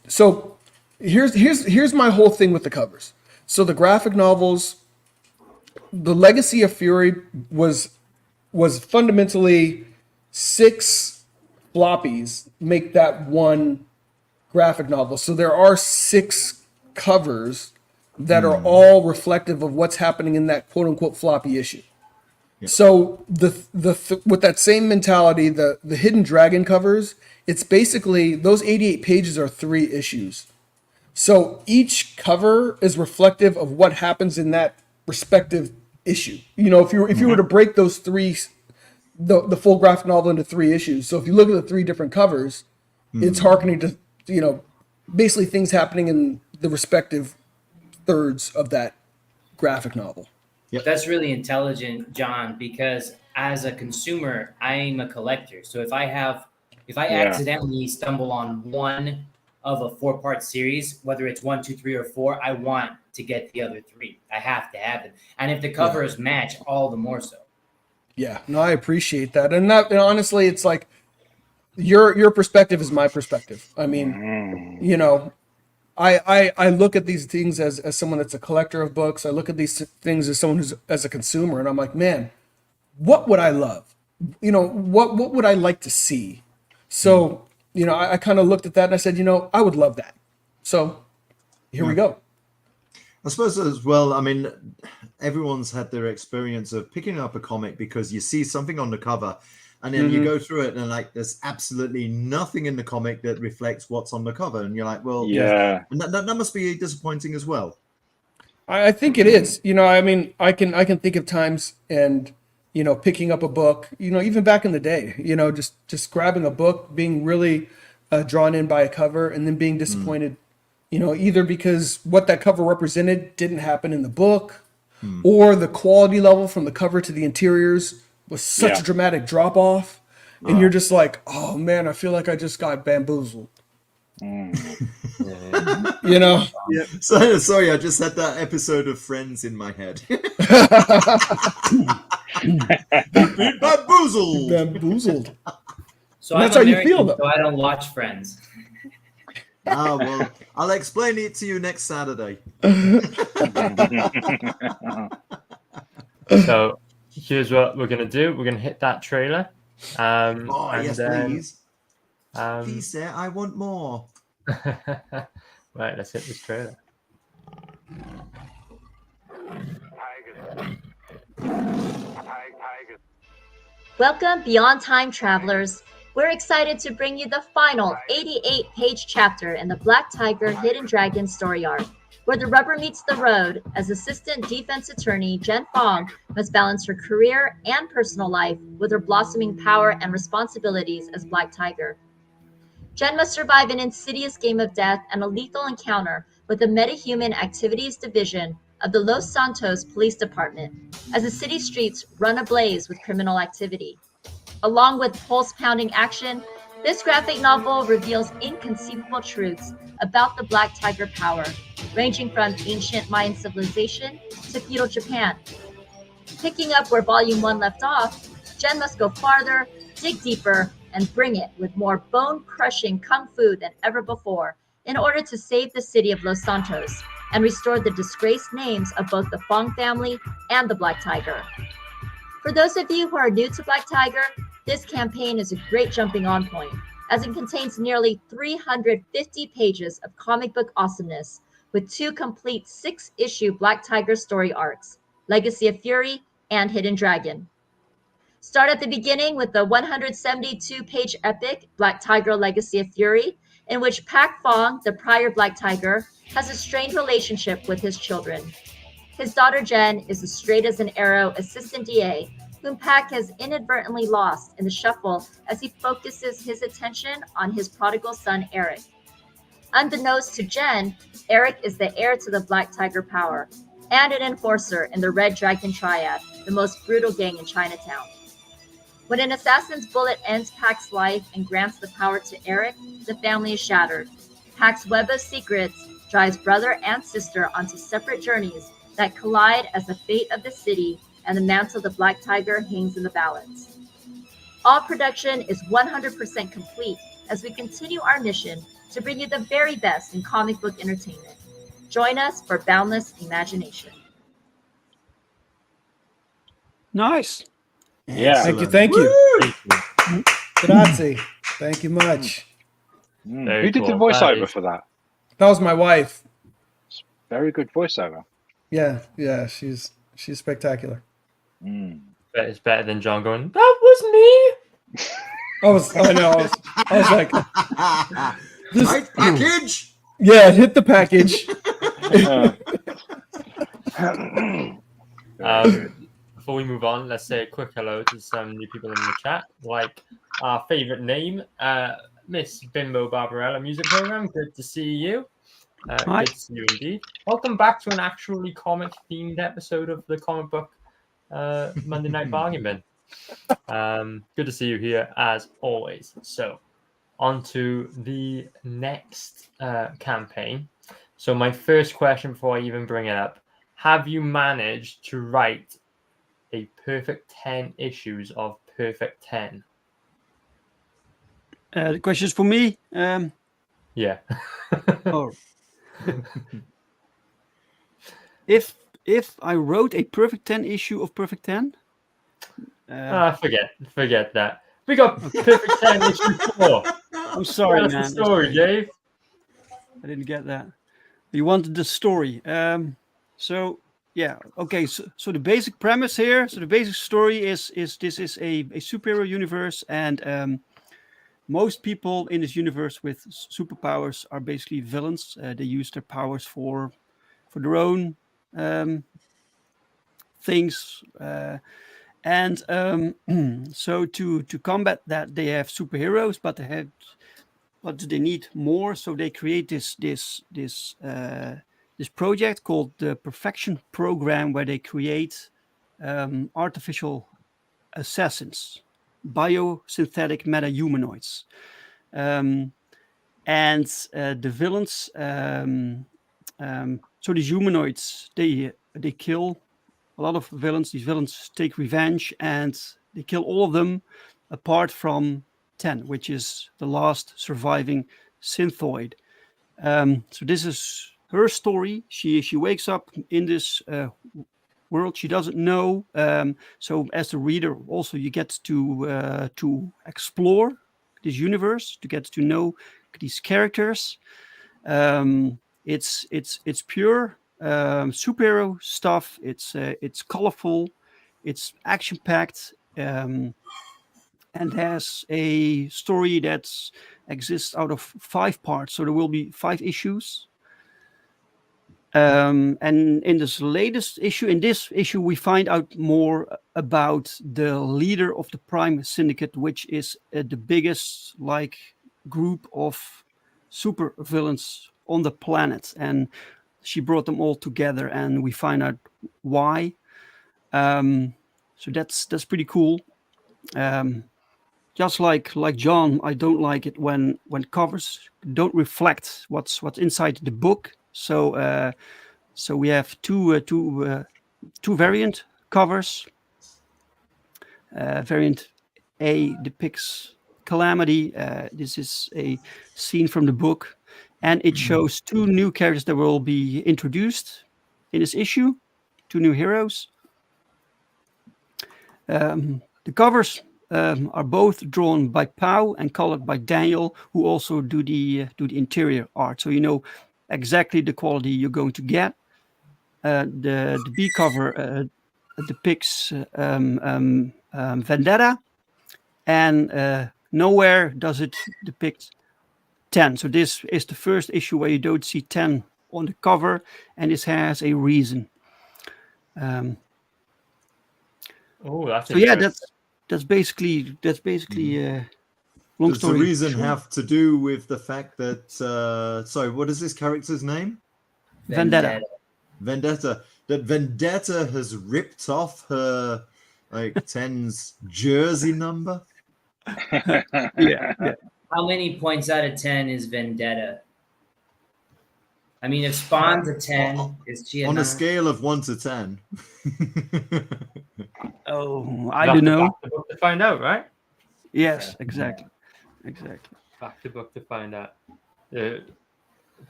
so here's my whole thing with the covers. So the graphic novels, the Legacy of Fury was fundamentally 6 floppies make that one graphic novel. So there are 6 covers that are all reflective of what's happening in that quote unquote floppy issue. Yeah. So with that same mentality, the Hidden Dragon covers, it's basically those 88 pages are 3 issues. So each cover is reflective of what happens in that respective issue. If you were to break those 3, the full graphic novel into 3 issues. So if you look at the 3 different covers, it's hearkening to, basically things happening in the respective thirds of that graphic novel. Yep. That's really intelligent, John, because as a consumer, I'm a collector. So if I accidentally stumble on one of a 4-part series, whether it's 1, 2, 3, or 4, I want to get the other 3. I have to have them. And if the covers match, all the more so. Yeah, no, I appreciate that. And honestly, it's like your perspective is my perspective. I mean, I look at these things as someone that's a collector of books. I look at these things as someone who's as a consumer, and I'm like, man, what would I love? What would I like to see? So, I kind of looked at that and I said, I would love that. So here we go. I suppose as well, I mean, everyone's had their experience of picking up a comic because you see something on the cover and then you go through it and like there's absolutely nothing in the comic that reflects what's on the cover. And you're like, well, yeah. And that must be disappointing as well. I think it is. I mean, I can think of times and, picking up a book, even back in the day, just grabbing a book, being really drawn in by a cover and then being disappointed, either because what that cover represented didn't happen in the book or the quality level from the cover to the interiors was such a dramatic drop off. And you're just like, oh man, I feel like I just got bamboozled. Yeah. So sorry, I just had that episode of Friends in my head. Bamboozled. So that's how you feel, though. So I don't watch Friends. Well, I'll explain it to you next Saturday. So here's what we're gonna do. We're gonna hit that trailer. Yes, please. Please, sir, I want more. Right, let's hit this trailer. Welcome, Beyond Time travelers. We're excited to bring you the final 88-page chapter in the Black Tiger Hidden Dragon story arc, where the rubber meets the road as Assistant Defense Attorney Jen Fong must balance her career and personal life with her blossoming power and responsibilities as Black Tiger. Jen must survive an insidious game of death and a lethal encounter with the Metahuman Activities Division of the Los Santos Police Department as the city streets run ablaze with criminal activity. Along with pulse-pounding action, this graphic novel reveals inconceivable truths about the Black Tiger power, ranging from ancient Mayan civilization to feudal Japan. Picking up where Volume 1 left off, Jen must go farther, dig deeper, and bring it with more bone-crushing kung fu than ever before in order to save the city of Los Santos and restore the disgraced names of both the Fong family and the Black Tiger. For those of you who are new to Black Tiger, this campaign is a great jumping-on point, as it contains nearly 350 pages of comic book awesomeness with 2 complete 6-issue Black Tiger story arcs, Legacy of Fury and Hidden Dragon. Start at the beginning with the 172-page epic Black Tiger Legacy of Fury, in which Pak Fong, the prior Black Tiger, has a strained relationship with his children. His daughter Jen is as straight as an arrow assistant DA, whom Pac has inadvertently lost in the shuffle as he focuses his attention on his prodigal son Eric. Unbeknownst to Jen, Eric is the heir to the Black Tiger power and an enforcer in the Red Dragon Triad, the most brutal gang in Chinatown. When an assassin's bullet ends Pac's life and grants the power to Eric, the family is shattered. Pac's web of secrets drives brother and sister onto separate journeys that collide as the fate of the city and the mantle of the Black Tiger hangs in the balance. All production is 100% complete as we continue our mission to bring you the very best in comic book entertainment. Join us for boundless imagination. Nice. Yeah. Thank you. Woo! Grazie. Thank you much. Very Who did the cool. That voiceover is- for that? That was my wife. Very good voiceover. Yeah, she's spectacular. It's better than John going, "That was me." I was like, this, Right package. yeah, hit the package. Before we move on, let's say a quick hello to some new people in the chat, like our favorite name, Miss Bimbo Barbarella Music Program. Good to see you. Hi. Good to see you indeed. Welcome back to an actually comic-themed episode of the comic book Monday Night Bargain Bin. Good to see you here as always. So, on to the next campaign. So, my first question before I even bring it up: have you managed to write a perfect 10 issues of Perfect 10? The question is for me. Yeah. Oh. If I wrote a Perfect 10 issue of Perfect 10, Forget that. We got Perfect 10 issue 4. I'm sorry, That's man. the story, Dave. I didn't get that. You wanted the story. So yeah, okay. So the basic premise here. So the basic story is this is a superhero universe, and most people in this universe with superpowers are basically villains. They use their powers for their own things. And so to combat that, they have superheroes, but they need more. So they create this project called the Perfection Program, where they create artificial assassins, biosynthetic meta-humanoids. And the villains, so these humanoids, they kill a lot of villains. These villains take revenge, and they kill all of them apart from 10, which is the last surviving synthoid. So this is her story. She wakes up in this world she doesn't know. So as the reader, also you get to explore this universe, to get to know these characters. It's pure superhero stuff. It's colorful, it's action packed, and has a story that exists out of 5 parts. So there will be 5 issues. And in this latest issue, we find out more about the leader of the Prime Syndicate, which is the biggest group of super villains on the planet. And she brought them all together, and we find out why. So that's pretty cool. Just like John, I don't like it when covers don't reflect what's inside the book. So we have two variant covers. Variant A depicts Calamity. This is a scene from the book, and it shows 2 new characters that will be introduced in this issue. 2 new heroes. The covers are both drawn by Pau and colored by Daniel, who also do the interior art. So you know exactly the quality you're going to get. The B cover depicts Vendetta, and nowhere does it depict 10. So this is the first issue where you don't see 10 on the cover, and this has a reason. Oh, that's So yeah, interesting. that's basically long Does the story reason short, have to do with the fact that sorry, what is this character's name? Vendetta. Vendetta. That Vendetta has ripped off her like 10's jersey number. Yeah. How many points out of 10 is Vendetta? I mean, if Spawn's a 10, is she a On 9? a scale of 1 to 10. Oh, I You'll have don't to know. back the book to find out, right? Yes, exactly. Back the book to find out.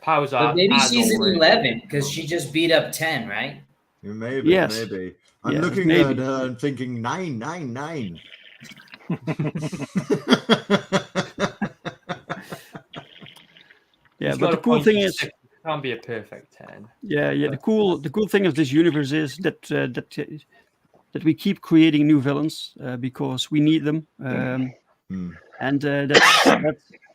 Powers But are. maybe as she's an always. 11 because she just beat up 10, right? Maybe, Yes. maybe. I'm Yes, looking maybe. at her and thinking 9, 9, 9. Yeah, It's but got the a cool point thing of is, 6. It can't be a perfect 10. yeah. The cool thing of this universe is that we keep creating new villains because we need them, and that's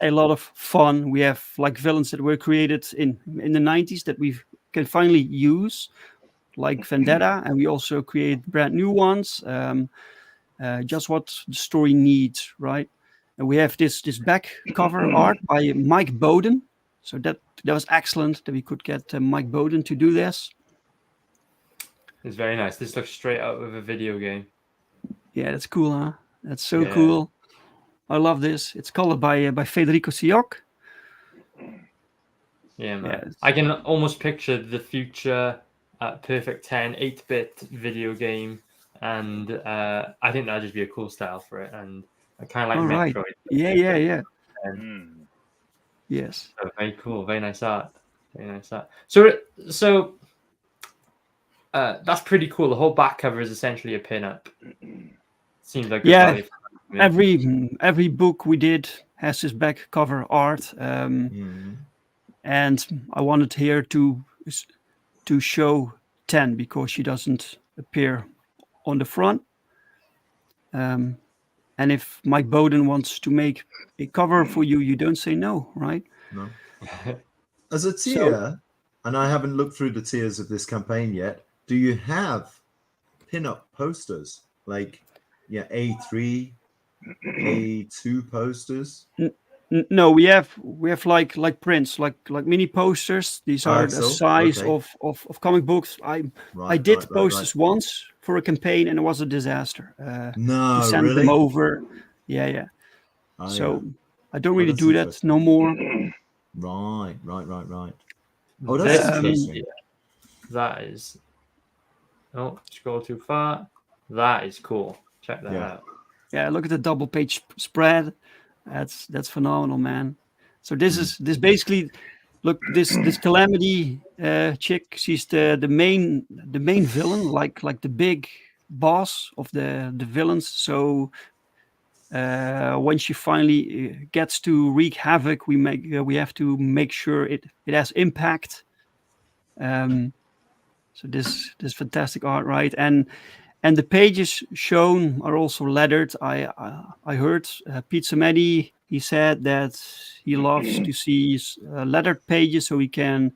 a lot of fun. We have like villains that were created in the 90s that we can finally use, like Vendetta, and we also create brand new ones. Just what the story needs, right? And we have this back cover art by Mike Bowden. So that was excellent that we could get Mike Bowden to do this. It's very nice. This looks straight out of a video game. Yeah, that's cool, huh? That's so Yeah. cool. I love this. It's colored by Federico Siok. Yeah, man. Yeah, I can almost picture the future Perfect 10 8-bit video game, and I think that'd just be a cool style for it, and kind of like All right. Metroid. Yeah. And Yes. so very cool, very nice art. So that's pretty cool. The whole back cover is essentially a pin-up. Seems like Yeah. good value for me. Every book we did has this back cover art, and I wanted here to show 10 because she doesn't appear on the front. And if Mike Bowden wants to make a cover for you, you don't say no, right? No. As a tier, and I haven't looked through the tiers of this campaign yet, do you have pin-up posters? Like, A3, A2 posters? No, we have like prints, like mini posters. These are the size of comic books. I did posters once for a campaign, and it was a disaster. No, to send really? them over. Yeah. Oh, So yeah. I don't really that's do that interesting. no more. Right. Oh, that's interesting. That is. Oh, scroll too far. That is cool. Check that out. Yeah, look at the double page spread. That's phenomenal, man. So this basically, look, this Calamity chick. She's the main villain, like the big boss of the villains. So when she finally gets to wreak havoc, we have to make sure it has impact. So this fantastic art, right? And the pages shown are also lettered. I heard Pete Samedi, he said that he loves to see lettered pages so he can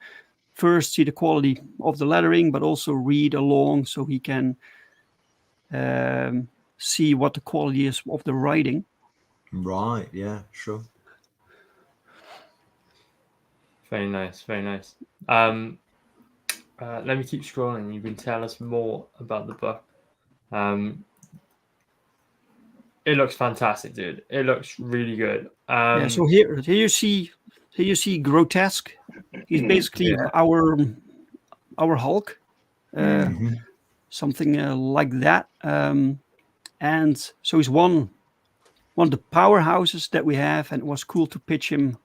first see the quality of the lettering, but also read along so he can see what the quality is of the writing. Right, yeah, sure. Very nice. Let me keep scrolling. You can tell us more about the book. It looks fantastic, dude. It looks really good. Yeah, so here you see Grotesque. He's basically our Hulk, something like that. And so he's one of the powerhouses that we have, and it was cool to pitch him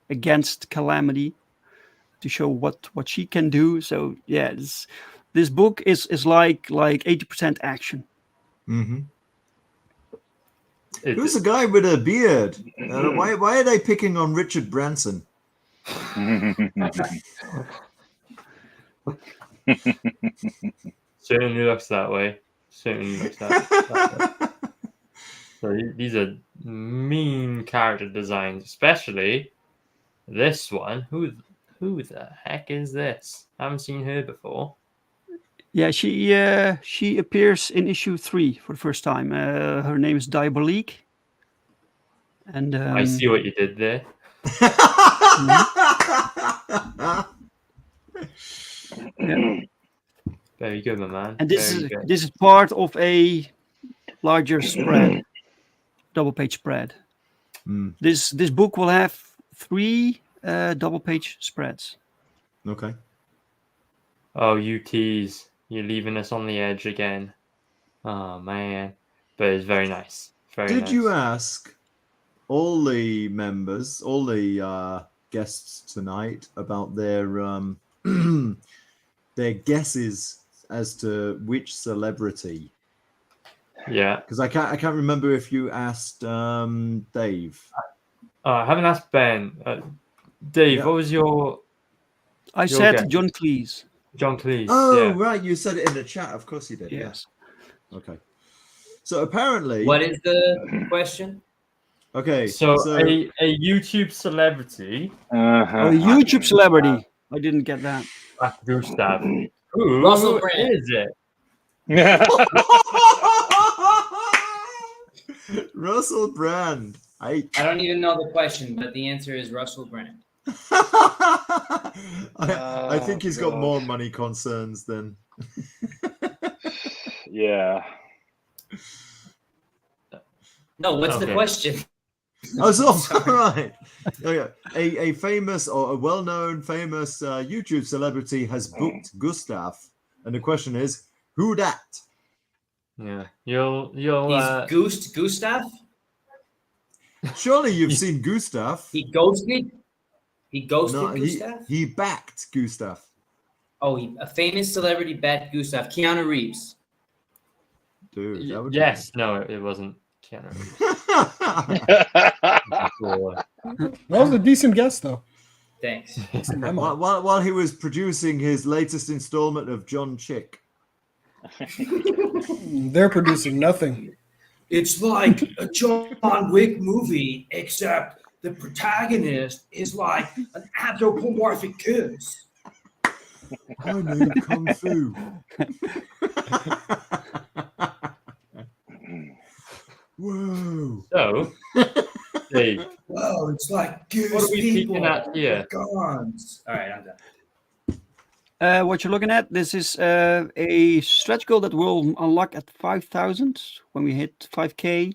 against Calamity to show what she can do. So yeah, this book is like 80% action. Mm-hmm. Who's the guy with a beard? Why are they picking on Richard Branson? Certainly looks that way. So these are mean character designs, especially this one. Who Who the heck is this? I haven't seen her before. Yeah, she appears in issue 3 for the first time. Her name is Diabolique. And I see what you did there. Yeah. Very good, my man. And this Very is good. this is part of a larger spread, double page spread. This book will have 3 double page spreads. Okay. Oh, you tease. You're leaving us on the edge again. Oh, man. But it's very nice. Very Did nice. you ask all the members, all the guests tonight about their their guesses as to which celebrity? Yeah. Because I can't remember if you asked Dave. I haven't asked Ben. Dave, Yeah. what was your... I Your said guess. John Cleese. John Cleese. Oh, yeah. right. You said it in the chat. Of course you did. Yes. Yeah. Okay. So apparently... What is the question? Okay. So a YouTube celebrity... Oh, a YouTube celebrity. I didn't get that. Gustav. Who Russell Brand. is it? Russell Brand. I don't even know the question, but the answer is Russell Brand. I think he's got more money concerns than... Yeah. No, what's the Okay. question? Oh, so, all right. Okay. A famous or a well-known famous YouTube celebrity has booked Gustav, and the question is, who that? Yeah. You'll He's Gustav? Surely you've seen Gustav. He ghosted? He ghosted No, Gustav? he backed Gustav. Oh, a famous celebrity bet Gustav. Keanu Reeves. Dude, that would be- yes. No, it wasn't Keanu Reeves. That was a decent guess, though. Thanks. while he was producing his latest installment of John Chick. They're producing nothing. It's like a John Wick movie, except the protagonist is like an anthropomorphic goose. I know Kung Fu. Whoa. So, Dave, Whoa, it's like goose what are we people peeking at here? with guns. All right, I'm done. What you're looking at, this is a stretch goal that will unlock at 5,000 when we hit 5K.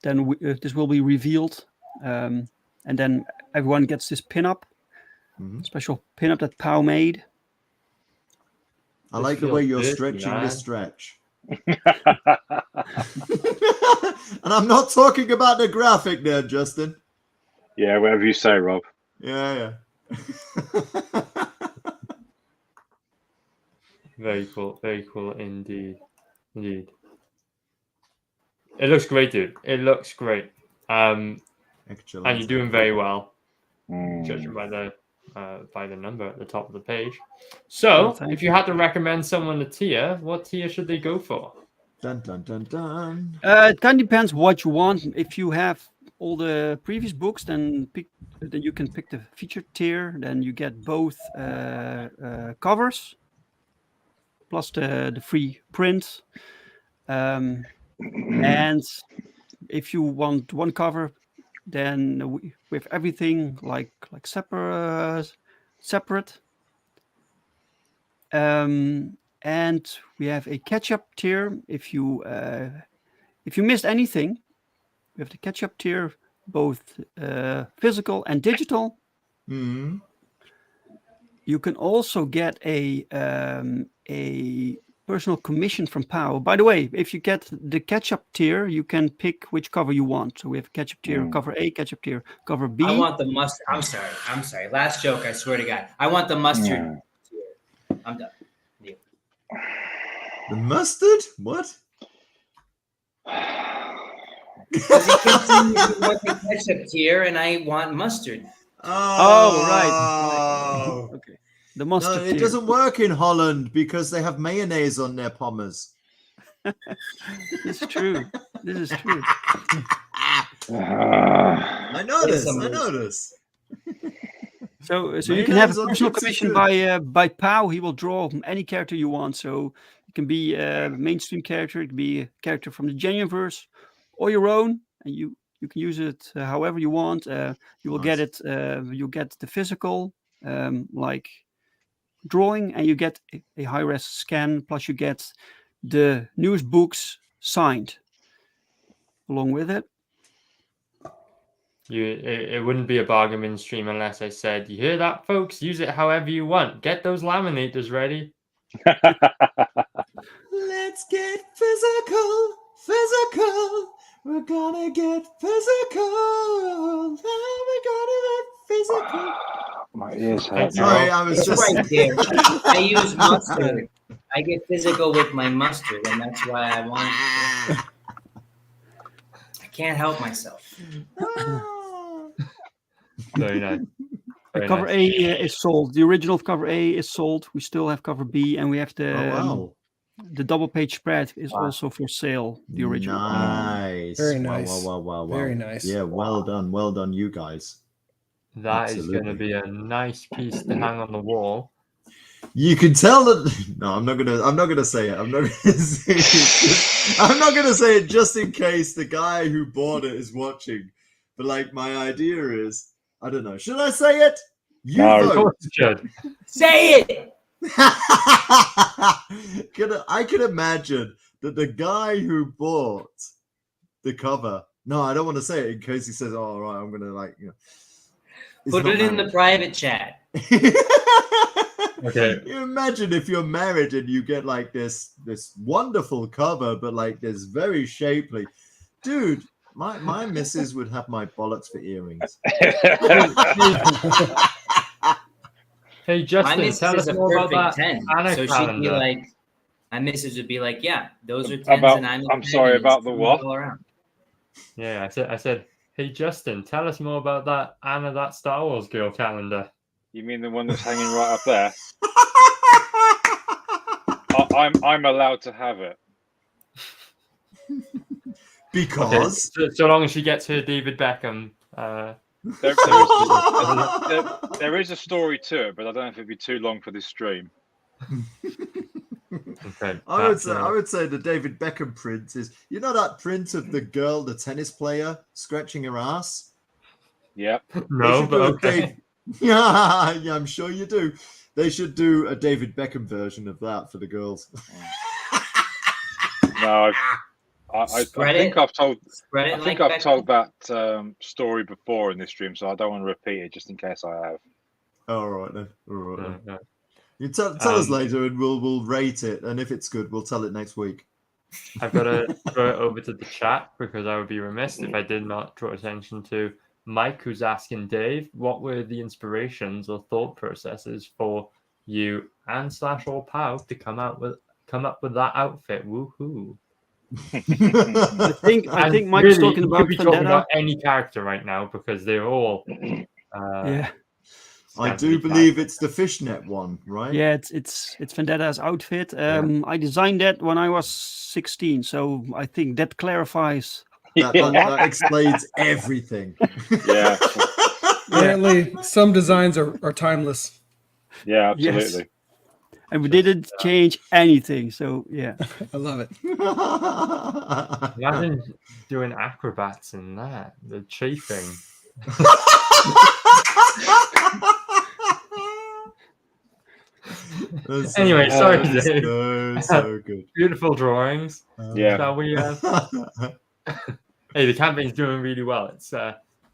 Then this will be revealed, and then everyone gets this pin-up, special pin-up that Pow made. I like the way you're stretching this stretch. And I'm not talking about the graphic there, Justin. Yeah, whatever you say, Rob. Yeah. very cool indeed. It looks great, dude. It looks great. And you're doing very well, judging by the number at the top of the page. So, if you had to recommend someone a tier, what tier should they go for? Dun dun dun dun. It kind of depends what you want. If you have all the previous books, then you can pick the featured tier. Then you get both covers plus the free print. And if you want one cover, then with everything like separate. And we have a catch-up tier. If you missed anything, we have the catch-up tier, both physical and digital. Mm-hmm. You can also get a personal commission from Pow. By the way, if you get the catch-up tier, you can pick which cover you want. So we have catch-up tier, cover A, catch-up tier, cover B. I want the mustard. I'm sorry. Last joke, I swear to God. I want the mustard. I'm done. Deal. The mustard? What? Because he continues to want the ketchup tier, and I want mustard. Oh, right. Okay. The mustard No, it tier. doesn't work in Holland because they have mayonnaise on their pommes. This is true. This is true. I know this. So you Maybe can have it's a on personal Gypsy commission Good. by Pow. He will draw any character you want. So it can be a mainstream character, it can be a character from the Genuineverse, or your own, and you can use it however you want. You will get Nice. it. You get the physical, like drawing, and you get a high-res scan. Plus, you get the newest books signed along with it. It wouldn't be a bargain bin stream unless I said, you hear that, folks? Use it however you want. Get those laminators ready. Let's get physical. We're gonna get physical. Now we're gonna get physical. My ears hurt now. Sorry, I was It's just. right there. I use mustard. I get physical with my mustard, and that's why I want. I can't help myself. Very nice. Very Cover nice. A is sold. The original of cover A is sold. We still have cover B, and we have the Oh, the double page spread is also for sale. The original. Nice. Very Wow, nice. Wow. Very nice. Yeah, well done, you guys. That is going to Absolutely. be a nice piece to hang on the wall. You can tell that. No, I'm not gonna say it. I'm not gonna say it. I'm not gonna say it just in case the guy who bought it is watching. But like, my idea is, I don't know. Should I say it? You No. Of vote. course you should. Say it. I can imagine that the guy who bought the cover. No, I don't want to say it in case he says, "Oh, all right, I'm gonna like." It's Put not it in the married. private chat. Okay. You imagine if you're married and you get like this wonderful cover, but like this very shapely, dude. My missus would have my bollocks for earrings. Hey, My Justin, missus tell us is a more about perfect that 10. Anna So she'd be calendar. like, my missus would be like, yeah, those are 10s About- and I'm a I'm 10, sorry, and it's about the smooth what? all around. Yeah, I said, hey, Justin, tell us more about that Anna, that Star Wars girl calendar. You mean the one that's hanging right up there? I'm allowed to have it. Because So long as she gets her David Beckham. There is a story to it, but I don't know if it'd be too long for this stream. Okay. I would say the David Beckham print is, you know, that print of the girl, the tennis player, scratching her ass. Yep. They No, should but do a okay. Dave- yeah, I'm sure you do. They should do a David Beckham version of that for the girls. No, I Spread think it. I've told. Spread it I think like I've Beckham. told that story before in this stream, so I don't want to repeat it, just in case I have. All right then. All right then. No. You tell us later, and we'll rate it. And if it's good, we'll tell it next week. I've got to throw it over to the chat because I would be remiss if I did not draw attention to Mike, who's asking Dave, what were the inspirations or thought processes for you and / or Pow to come up with that outfit? Woohoo! I think And Mike's really, talking you about could be talking Vendetta. about any character right now because they're all. Yeah, I do scantily believe it's the fishnet one, right? yeah, it's Vendetta's outfit. I designed that when I was 16, so I think that clarifies. That explains everything. Yeah, Apparently, some designs are timeless. yeah, Yes. absolutely. And we didn't change anything, so yeah. I love it. Imagine doing acrobats in that. The chafing. That's Anyway, sorry, that's Dave. so good. Beautiful drawings. Yeah. Shall we? Hey, the campaign's doing really well. It's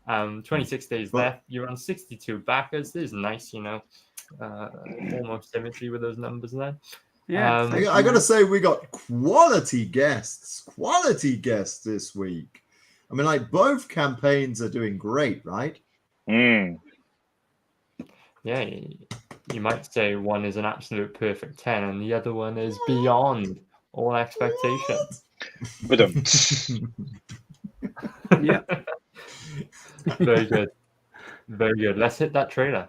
26 days Well- left. You're on 62 backers. This is nice, almost symmetry with those numbers there. Yeah, I gotta say, we got quality guests this week. I mean, like, both campaigns are doing great, right? Mm. Yeah, you might say one is an absolute perfect 10 and the other one is beyond all expectations. But yeah. Very good. Very good. Let's hit that trailer.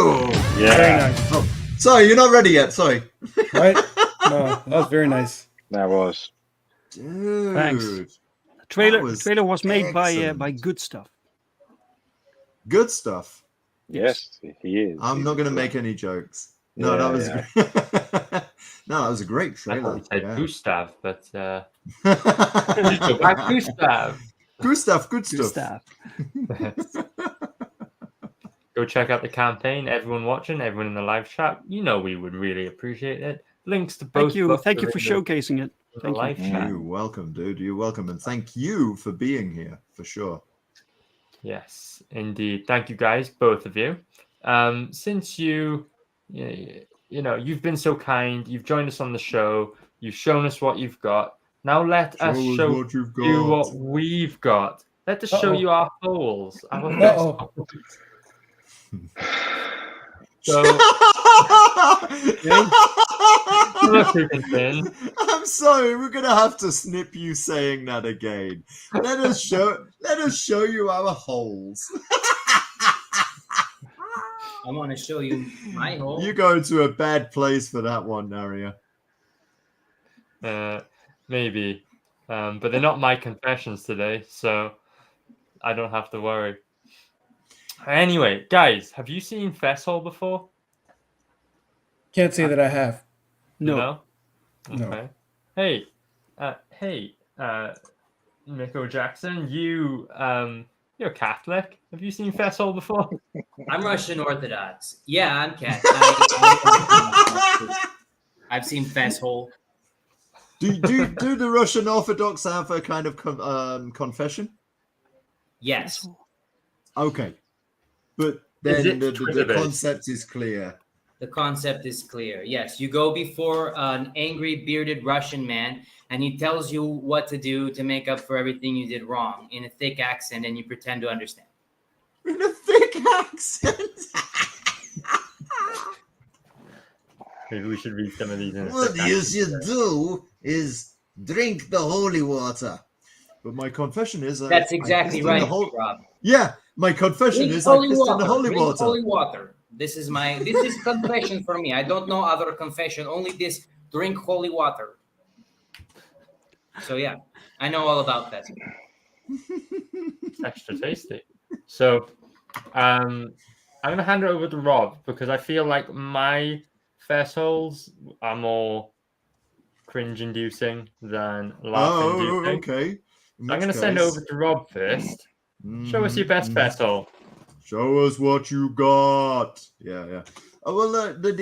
Whoa! Very Yeah, nice. Oh, sorry, you're not ready yet. Sorry. Right? No, that was very nice. that was. Dude. Thanks. That The was trailer was made by excellent. Good Stuff. Good stuff. Yes, he is. I'm He's not going to a- make any jokes. No, that Yeah, was yeah. no, that was a great I trailer. thought you said Yeah. Gustav, but go back Gustav. Gustav, good Good stuff. Stuff. Go check out the campaign. Everyone watching, everyone in the live chat, you know we would really appreciate it. Links to both. Thank you. books Thank are you for in the showcasing it. Thank you. live chat. You're welcome, dude. You're welcome, and thank you for being here for sure. Yes, indeed. Thank you, guys, both of you. Since you've been so kind, you've joined us on the show, you've shown us what you've got. Now let us Show us show what you've you got. what we've got. Let us show Uh-oh. you our holes. Our Uh-oh. So look who can win. I'm sorry, we're gonna have to snip you saying that again. Let us show you our holes. I want to show you my hole. You go to a bad place for that one, Naria. Maybe. But they're not my confessions today, so I don't have to worry. Anyway, guys, have you seen Fesshole before? Can't say that I have. No. No. Okay. Hey, Nico Jackson, you're Catholic. Have you seen Fesshole before? I'm Russian Orthodox. Yeah, I'm Cat. I've seen Fesshole. Do the Russian Orthodox have a kind of confession? Yes. Okay, but Is then it the Twitter-based? concept is clear. The concept is clear. Yes, you go before an angry bearded Russian man and he tells you what to do to make up for everything you did wrong in a thick accent and you pretend to understand. In a thick accent. Maybe we should read some of these. What you should do is drink the holy water. But my confession is That's exactly right, Rob. Yeah, my confession Drink is I holy pissed in water. the holy Drink water. holy water. This is confession for me. I don't know other confession. Only this. Drink holy water. So yeah, I know all about that. Extra tasty. So, I'm gonna hand it over to Rob because I feel like my Fessholes are more cringe-inducing than laugh-inducing. Oh, okay. So I'm gonna send it over to Rob first. Show us your best Fesshole. Show us what you got. Yeah. Oh well, the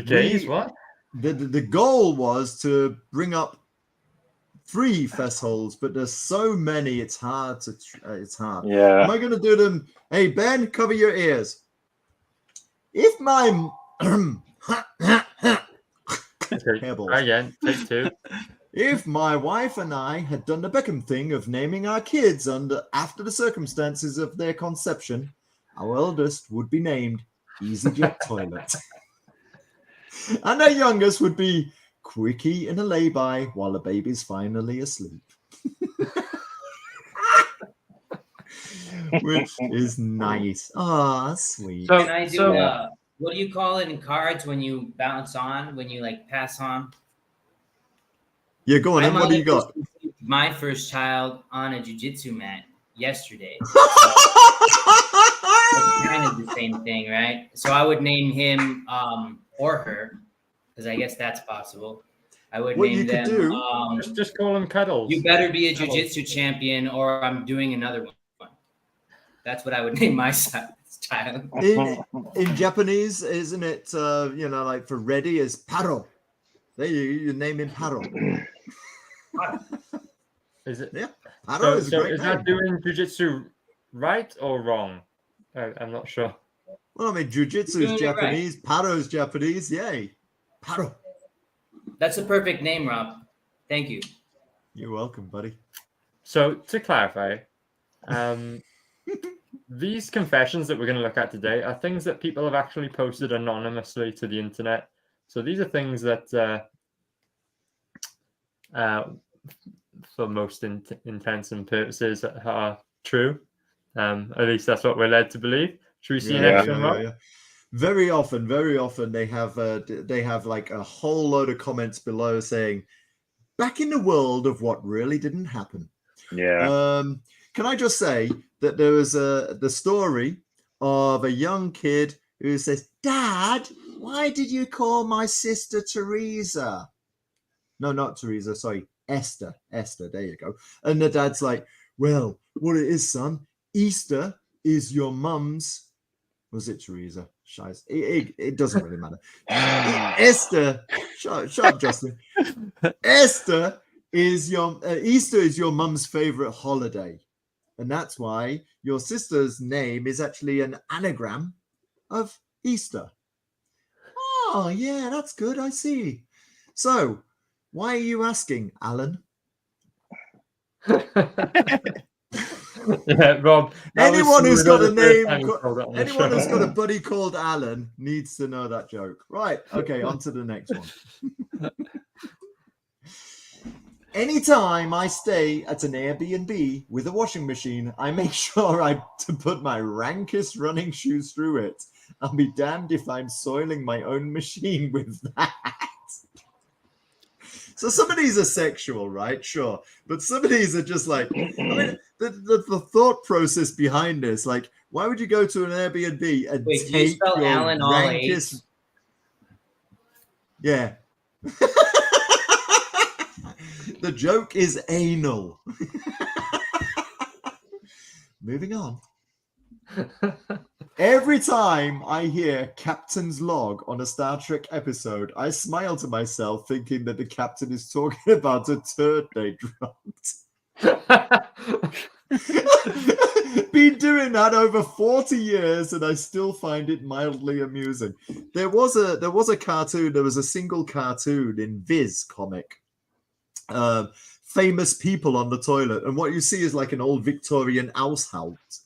gays What? The goal was to bring up 3 Fessholes, but there's so many. It's hard to. It's hard. Yeah. Am I going to do them? Hey Ben, cover your ears. If my hairballs. Again, take 2. If my wife and I had done the Beckham thing of naming our kids after the circumstances of their conception, our eldest would be named EasyJet Toilet. And our youngest would be Quickie in a lay-by while the baby's finally asleep. Which is nice. Ah, sweet. So, Can I do what do you call it in cards when you bounce on, when you like pass on? Yeah, go on. And what do you got? My first child on a jiu-jitsu mat yesterday. It's kind of the same thing, right? So I would name him or her, because I guess that's possible. I would What name you could them. do- just call him Cuddles. You better be a jiu-jitsu champion, or I'm doing another one. That's what I would name my child. In Japanese, isn't it? Like for ready is paro. There you name him paro. Is it? Yeah, paro is a So great is name. that doing jujitsu right or wrong? I'm not sure. Well, I mean, jujitsu Doing is it right. Japanese, paro is Japanese. Yay, paro. That's a perfect name, Rob. Thank you. You're welcome, buddy. So to clarify, these confessions that we're going to look at today are things that people have actually posted anonymously to the internet. So these are things that, for most intents and purposes, are true. At least that's what we're led to believe. Should we see next one, Rob? Very often they have like a whole load of comments below saying, "Back in the world of what really didn't happen." Yeah. Can I just say that there was the story of a young kid who says, "Dad, why did you call my sister Teresa?" No, not Teresa. Sorry, Esther. Esther. There you go. And the dad's like, "Well, what it is, son? Easter is your mum's." Was it Teresa? Scheiße. It doesn't really matter. Esther, shut up, Justin. Esther is Easter is your mum's favorite holiday, and that's why your sister's name is actually an anagram of Easter. Oh, yeah, that's good. I see. So, why are you asking, Alan? Yeah, Rob. Anyone who's got a name, anyone who's got a buddy called Alan needs to know that joke. Right. Okay, on to the next one. Anytime I stay at an Airbnb with a washing machine, I make sure to put my rankest running shoes through it. I'll be damned if I'm soiling my own machine with that. So some of these are sexual, right? Sure. But some of these are just like, I mean, the thought process behind this, like, why would you go to an Airbnb and Wait, take you spell your Alan all rankest... A's? Yeah. The joke is anal. Moving on. Every time I hear Captain's log on a Star Trek episode, I smile to myself thinking that the captain is talking about a turd they dropped. Been doing that over 40 years and I still find it mildly amusing. There was a cartoon, there was a single cartoon in Viz comic. Famous people on the toilet, and what you see is like an old Victorian outhouse,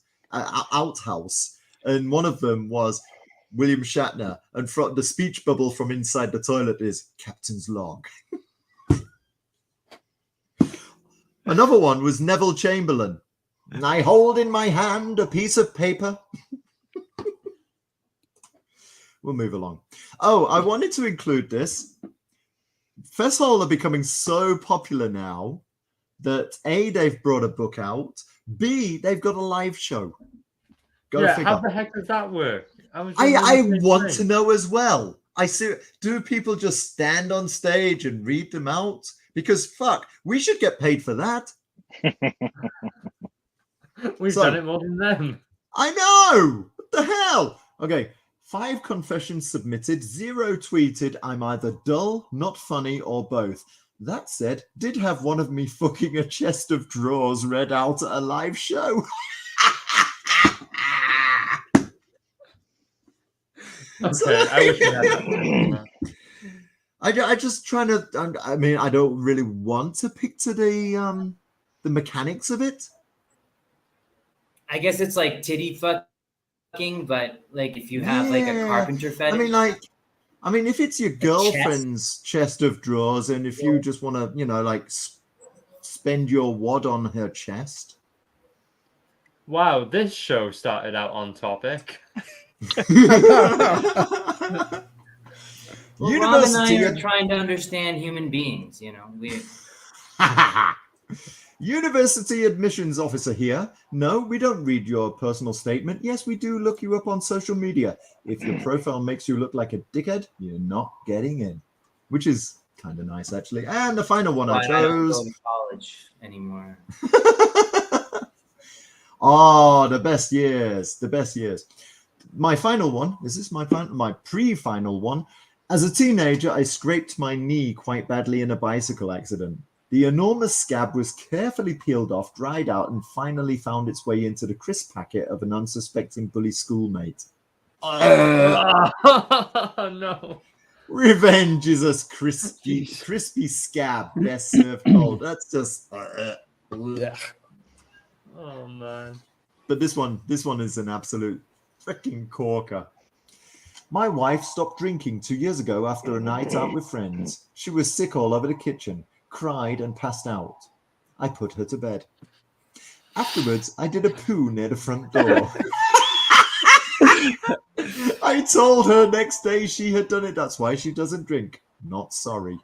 and one of them was William Shatner, and from the speech bubble from inside the toilet is Captain's log. Another one was Neville Chamberlain. I hold in my hand a piece of paper. We'll move along. Oh, I wanted to include this. Festhole are becoming so popular now that A, they've brought a book out, B, they've got a live show. Go figure. How the heck does that work? I want to know as well. I see. Do people just stand on stage and read them out? Because fuck, we should get paid for that. We've done it more than them. I know. What the hell? Okay. 5 confessions submitted, 0 tweeted. I'm either dull, not funny, or both. That said, did have one of me fucking a chest of drawers read out at a live show. Okay, I wish we had that. I just trying to. I mean, I don't really want to picture the mechanics of it. I guess it's like titty fucking, but like if you have like a carpenter fetish. I mean, if it's your girlfriend's chest of drawers, and if you just want to, like spend your wad on her chest. Wow, this show started out on topic. Well, Rob and I are trying to understand human beings, we. University admissions officer here. No, we don't read your personal statement. Yes, we do look you up on social media. If your profile makes you look like a dickhead, you're not getting in. Which is kind of nice, actually. And the final one I chose. I don't go to college anymore. Oh, the best years. The best years. My final one. Is this my pre-final one? As a teenager, I scraped my knee quite badly in a bicycle accident. The enormous scab was carefully peeled off, dried out, and finally found its way into the crisp packet of an unsuspecting bully schoolmate. No. Revenge is a crispy scab, best served cold. That's just... Oh, man. But this one is an absolute freaking corker. My wife stopped drinking 2 years ago after a night out with friends. She was sick all over the kitchen, cried and passed out. I put her to bed. Afterwards, I did a poo near the front door. I told her next day she had done it. That's why she doesn't drink. Not sorry.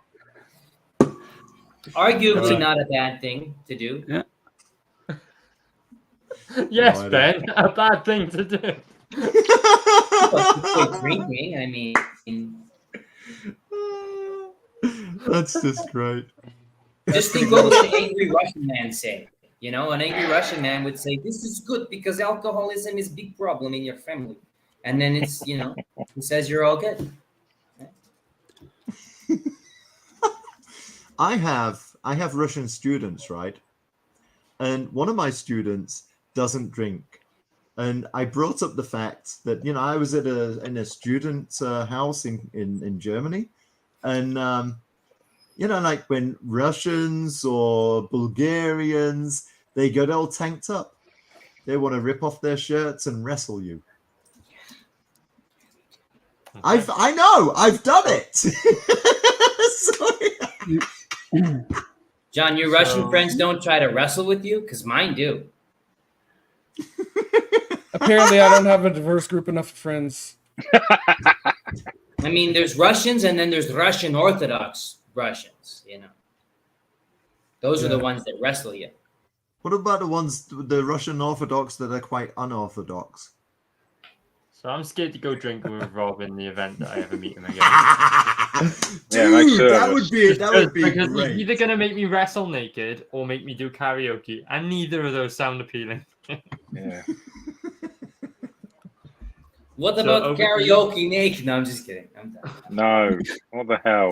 Arguably not a bad thing to do. Yeah. Yes, No, Ben, a bad thing to do. Quit drinking, I mean. That's just great. Just think what would the angry Russian man say. You know, an angry Russian man would say, "This is good because alcoholism is a big problem in your family." And then it's, you know, he says you're all good. I have Russian students, right? And one of my students doesn't drink. And I brought up the fact that, you know, I was in a student house in Germany. And, you know, like when Russians or Bulgarians, they get all tanked up. They want to rip off their shirts and wrestle you. I know, I've done it. John, your Russian friends don't try to wrestle with you? Because mine do. Apparently, I don't have a diverse group enough of friends. I mean, there's Russians and then there's Russian Orthodox Russians, you know. Those are the ones that wrestle you. What about the Russian Orthodox that are quite unorthodox? So I'm scared to go drinking with Rob in the event that I ever meet him again. Dude, that would be because great. he's either going to make me wrestle naked or make me do karaoke, and neither of those sound appealing. Yeah. What So about over to karaoke naked? No, I'm just kidding. I'm done. No. What the hell?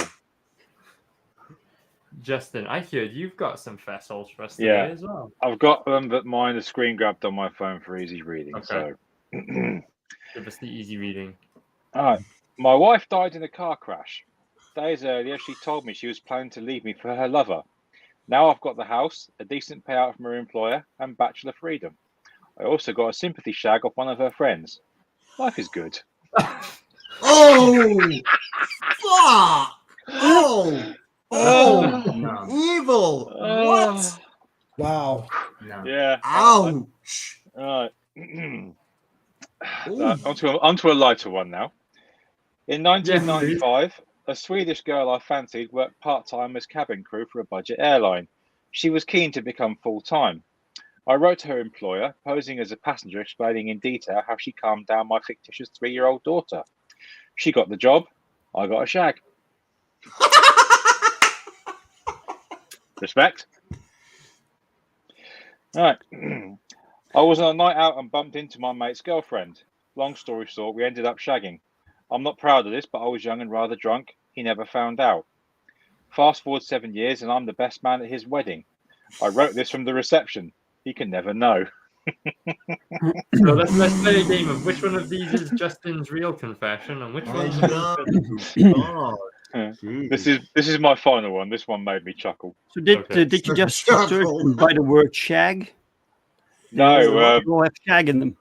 Justin, I heard you've got some vessels for us today Yeah. as well. I've got them, but mine are screen grabbed on my phone for easy reading. Okay. So. Give us the easy reading. All right. My wife died in a car crash. Days earlier, she told me she was planning to leave me for her lover. Now I've got the house, a decent payout from her employer, and bachelor freedom. I also got a sympathy shag off one of her friends. Life is good. Oh, fuck! Oh, No. evil! What? Wow. No. Yeah. Ouch! All right. Onto a lighter one now. In 1995, a Swedish girl I fancied worked part-time as cabin crew for a budget airline. She was keen to become full-time. I wrote to her employer, posing as a passenger, explaining in detail how she calmed down my fictitious 3-year-old daughter. She got the job. I got a shag. Respect. All right. I was on a night out and bumped into my mate's girlfriend. Long story short, we ended up shagging. I'm not proud of this, but I was young and rather drunk. He never found out. Fast forward 7 years and I'm the best man at his wedding. I wrote this from the reception. He can never know. So let's play a game of which one of these is Justin's real confession and which one is Oh, This is my final one. This one made me chuckle. So did you just search them by the word shag? No, They all have shag in them.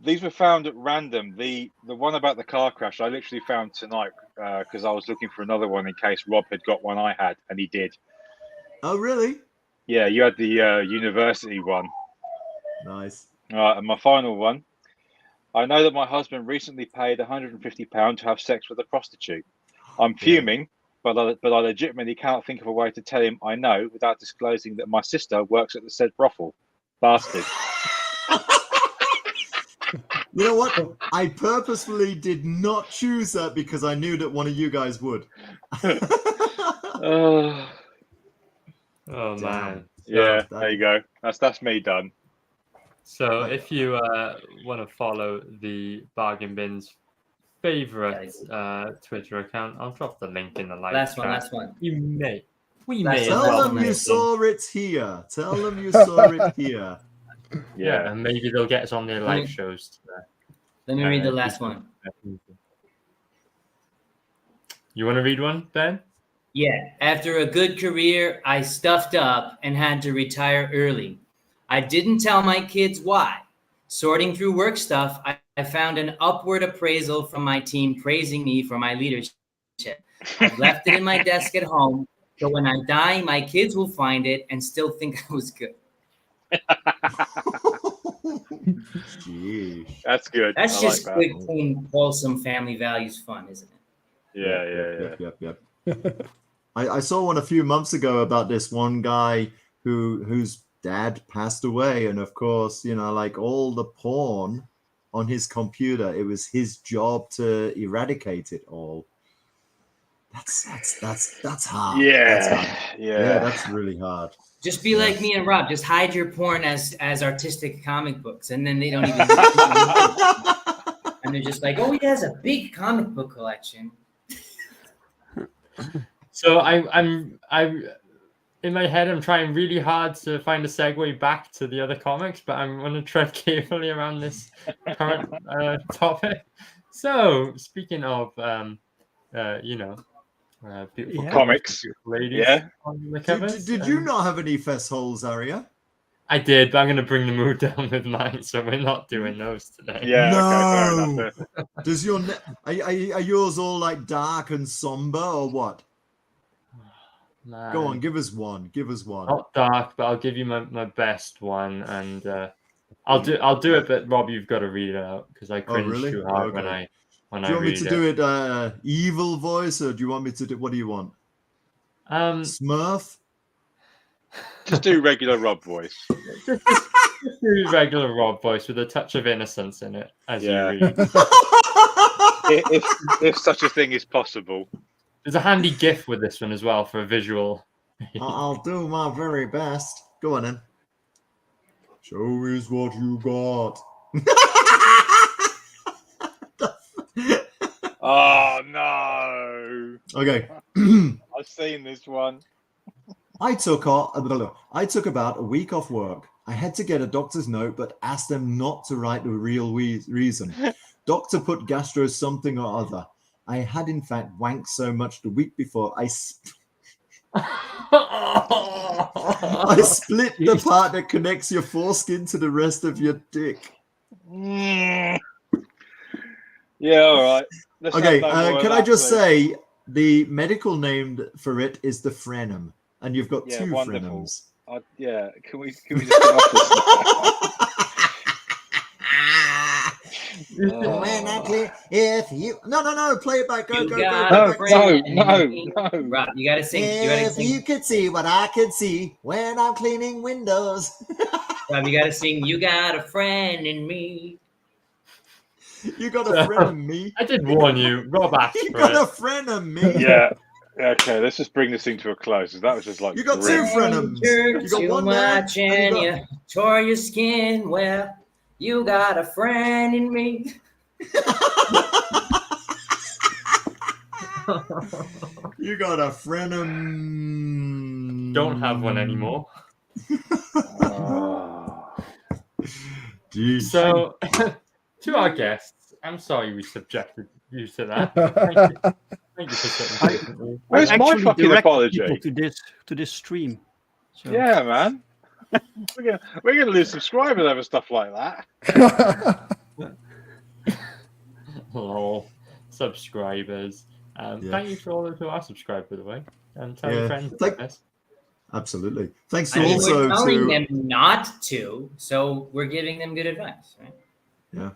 these were found at random. The one about the car crash I literally found tonight because I was looking for another one in case Rob had got one I had, and he did. Oh, really? Yeah, you had the university one. Nice. And my final one. I know that my husband recently paid £150 to have sex with a prostitute. I'm fuming, but I legitimately cannot think of a way to tell him I know without disclosing that my sister works at the said brothel. Bastard. You know what? I purposefully did not choose that because I knew that one of you guys would. Oh man. Yeah, there you go. That's me done. So if you want to follow the Bargain Bin's favorite Twitter account, I'll drop the link in the live Last chat. one. We may Last as one. Tell well. them you saw it here. Tell them you saw it here. Yeah, and maybe they'll get us on their live shows. Let me read the last one. You want to read one, Ben? Yeah. After a good career, I stuffed up and had to retire early. I didn't tell my kids why. Sorting through work stuff, I found an upward appraisal from my team praising me for my leadership. I left it in my desk at home So when I die, my kids will find it and still think I was good. Jeez. That's good. That's I just like quick, that. clean, wholesome family values fun, isn't it? Yeah. I saw one a few months ago about this one guy whose dad passed away, and of course, like all the porn on his computer, it was his job to eradicate it all. That's hard. That's hard. Yeah, that's really hard. Just be like me and Rob. Just hide your porn as artistic comic books, and then they don't even. And they're just like, "Oh, he has a big comic book collection." So I'm in my head, I'm trying really hard to find a segue back to the other comics, but I'm going to tread carefully around this current topic. So speaking of, beautiful comics, ladies on the covers. Did you not have any fess holes, Arya? I did, but I'm going to bring the mood down with mine, so we're not doing those today. Yeah. No. Okay, fair enough. Does your are yours all like dark and somber or what? Man. Go on, give us one. Give us one. Not dark, but I'll give you my best one, and I'll do it. But Rob, you've got to read it out because I cringe really? too hard when Okay. I Do you want read me to do it evil voice, or do you want me to do? What do you want? Smurf. Just do regular Rob voice. Just do regular Rob voice with a touch of innocence in it as you read. if such a thing is possible. There's a handy GIF with this one as well for a visual. I'll do my very best. Go on then. Show us what you got. Oh no! Okay. I've seen this one. I took about a week off work. I had to get a doctor's note, but asked them not to write the real reason. Doctor put gastro something or other. I had in fact wanked so much the week before I split the part that connects your foreskin to the rest of your dick. Yeah, all right. Okay, can I just say the medical name for it is the frenum, and you've got two frenums. Yeah, can we just get off this? If you no, play it back. Go. No. Rob, you gotta sing. If you could see what I could see when I'm cleaning windows. Rob, you gotta sing. You got a friend in me. You got a friend in me. I did warn you, Rob asked You for got it. a friend in me. Yeah. Okay, let's just bring this thing to a close. That was just like You got grim. two friends. You got Too one there. much and you tore your skin. Well, you got a friend in me. You got a friend in. Don't have one anymore. Jeez. So, to our guests, I'm sorry we subjected you to that. Thank you for saying differently. Where's my Actually fucking directed apology? people to this stream. So. Yeah, man. We're gonna lose subscribers over stuff like that. Lol. Subscribers. Thank you to all those who are subscribed, by the way. And tell your friends about this. Absolutely. Thanks I mean, also we're telling to them not to, so we're giving them good advice, right? Yeah.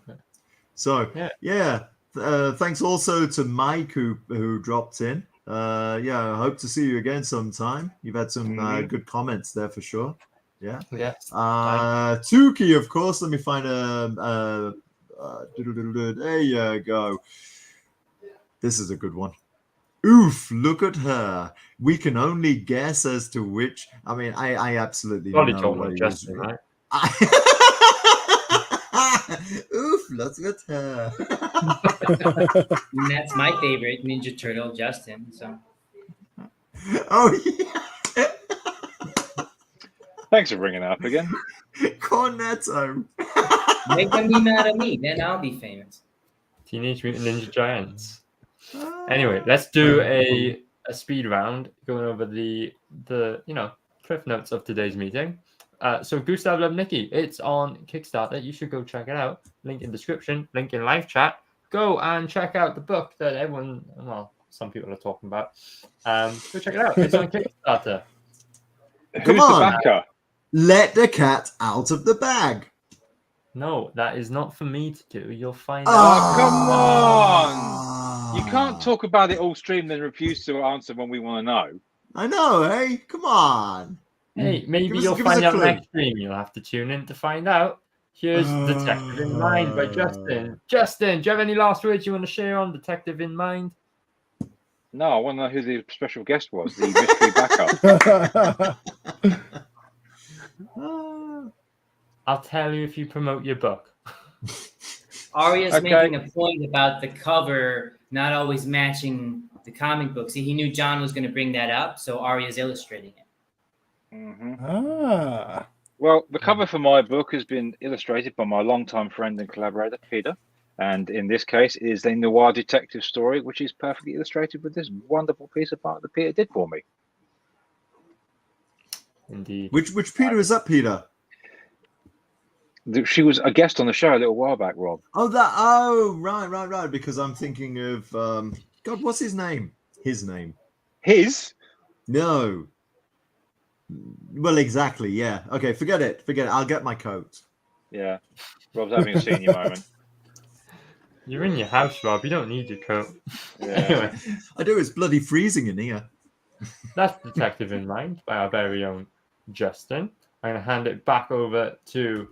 So thanks also to Mike who dropped in. I hope to see you again sometime. You've had some good comments there for sure. Yeah. Yes. Tuki, of course. Let me find there you go. This is a good one. Oof, look at her. We can only guess as to which. I mean, I absolutely Probably know talking what about he Justin, was. right? Oof, look at her. And that's my favorite Ninja Turtle, Justin. So. Oh, yeah. Thanks for bringing it up again. Cornetto. Make them be mad at me, then I'll be famous. Teenage Mutant Ninja Giants. Anyway, let's do a speed round going over the cliff notes of today's meeting. So Gustav Lubnicki, it's on Kickstarter. You should go check it out. Link in description, link in live chat. Go and check out the book that everyone, some people are talking about. Go check it out. It's on Kickstarter. Come Who's on. the backer? Let the cat out of the bag. No, that is not for me to do. You'll find Oh, out. come on! You can't talk about it all stream and refuse to answer when we want to know. I know, hey? Come on. Hey, maybe Give us- you'll give us find a out clue. next stream. You'll have to tune in to find out. Here's Detective in Mind by Justin. Justin, do you have any last words you want to share on Detective in Mind? No, I want to know who the special guest was, the mystery backup. I'll tell you if you promote your book. Arya's Okay. making a point about the cover not always matching the comic book. See, he knew John was going to bring that up, so Arya's illustrating it. Ah. Well, the cover for my book has been illustrated by my longtime friend and collaborator, Peter. And in this case, it is a noir detective story, which is perfectly illustrated with this wonderful piece of art that Peter did for me. Indeed. Which Peter is that, Peter? She was a guest on the show a little while back, Rob. Oh, right. Because I'm thinking of God, what's his name? His name. His? No. Well, exactly. Yeah. Okay. Forget it. I'll get my coat. Yeah. Rob's having a senior moment. You're in your house, Rob. You don't need your coat. Yeah. Anyway, I do. It's bloody freezing in here. that's Detective in Mind by our very own Justin. I'm going to hand it back over to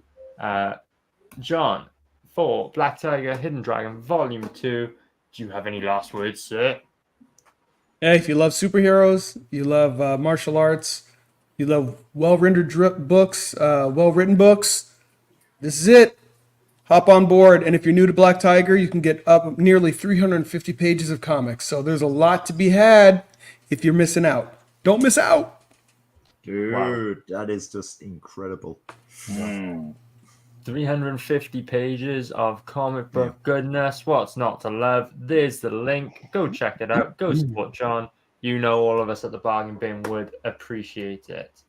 John for Black Tiger, Hidden Dragon, Volume 2. Do you have any last words, sir? Hey, if you love superheroes, you love martial arts, you love well-rendered books, well-written books, this is it. Hop on board. And if you're new to Black Tiger, you can get up nearly 350 pages of comics. So there's a lot to be had if you're missing out. Don't miss out. Dude, that is just incredible. 350 pages of comic book goodness. What's not to love? There's the link. Go check it out. Go support John. You know all of us at the Bargain Bin would appreciate it.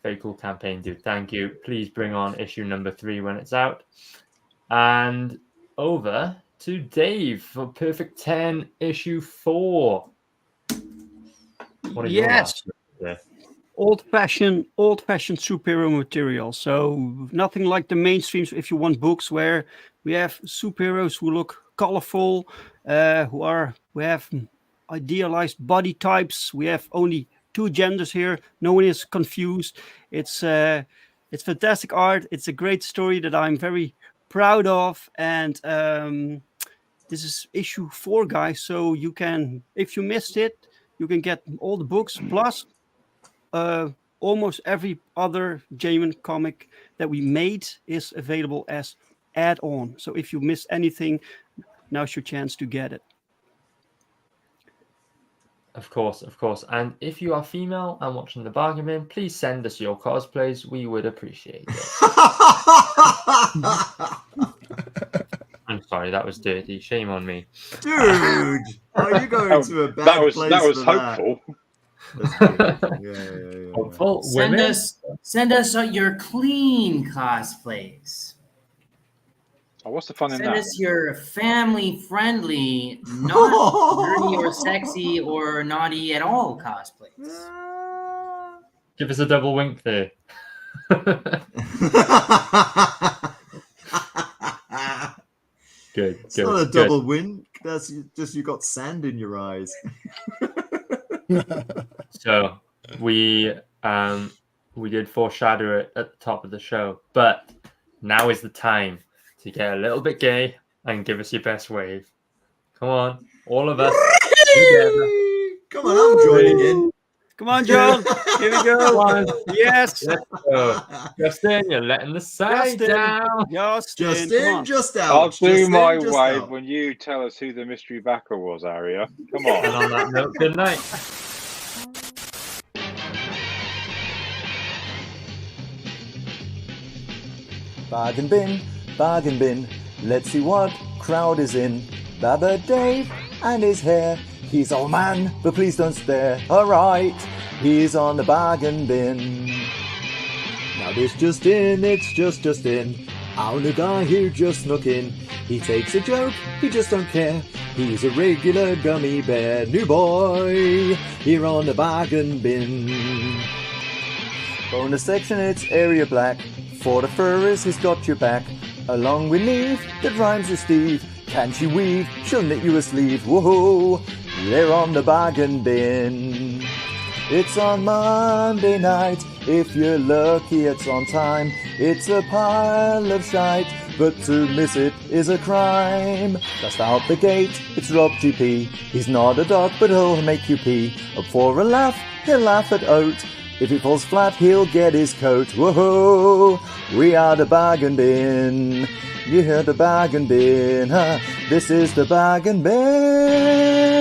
Very cool campaign, dude. Thank you. Please bring on issue number 3 when it's out. And over to Dave for Perfect 10, issue 4. What are your Yes. last words there? Old-fashioned superhero material. So nothing like the mainstreams. If you want books where we have superheroes who look colorful, who have idealized body types. We have only 2 genders here. No one is confused. It's fantastic art. It's a great story that I'm very proud of. And this is issue 4, guys. So you can, if you missed it, you can get all the books plus almost every other genuine comic that we made is available as add-on. So if you missed anything, now's your chance to get it. Of course. And if you are female and watching the Bargain Bin, please send us your cosplays. We would appreciate it. I'm sorry, that was dirty. Shame on me. Dude, are you going to a bad place that was for hopeful. That's good. Yeah. Hopeful Send women. us your clean cosplays. Oh, what's the fun in Send that? us your family-friendly, not dirty or sexy or naughty at all cosplays. Give us a double wink there. Good. It's not a double win. That's just you got sand in your eyes. So we did foreshadow it at the top of the show, but now is the time to get a little bit gay and give us your best wave. Come on, all of us together. Come on, I'm joining in. Come on, John. Here we go. Come on. Yes. Let's go. Justin, you're letting the side Justin. down. Justin, Just out. I'll do Justin, my just wave out. when you tell us who the mystery backer was, Aria. Come And on. on that note, good night. Bargain bin, let's see what crowd is in. Baba Dave and his hair. He's old man, but please don't stare. Alright, he's on the bargain bin. Now this just in, it's just in. Our new guy who just snuck in. He takes a joke, he just don't care. He's a regular gummy bear, new boy, here on the bargain bin. Bonus section, it's Area Black. For the furries, he's got your back. Along with Neve, that rhymes with Steve. Can she weave? She'll knit you a sleeve. Whoa, they're on the bargain bin. It's on Monday night. If you're lucky, it's on time. It's a pile of shite, but to miss it is a crime. Just out the gate, it's Rob GP. He's not a dog, but he'll make you pee. Up for a laugh, he'll laugh at Oat. If he falls flat, he'll get his coat. Whoa, we are the bargain bin. You hear the bargain bin, huh? This is the bargain bin.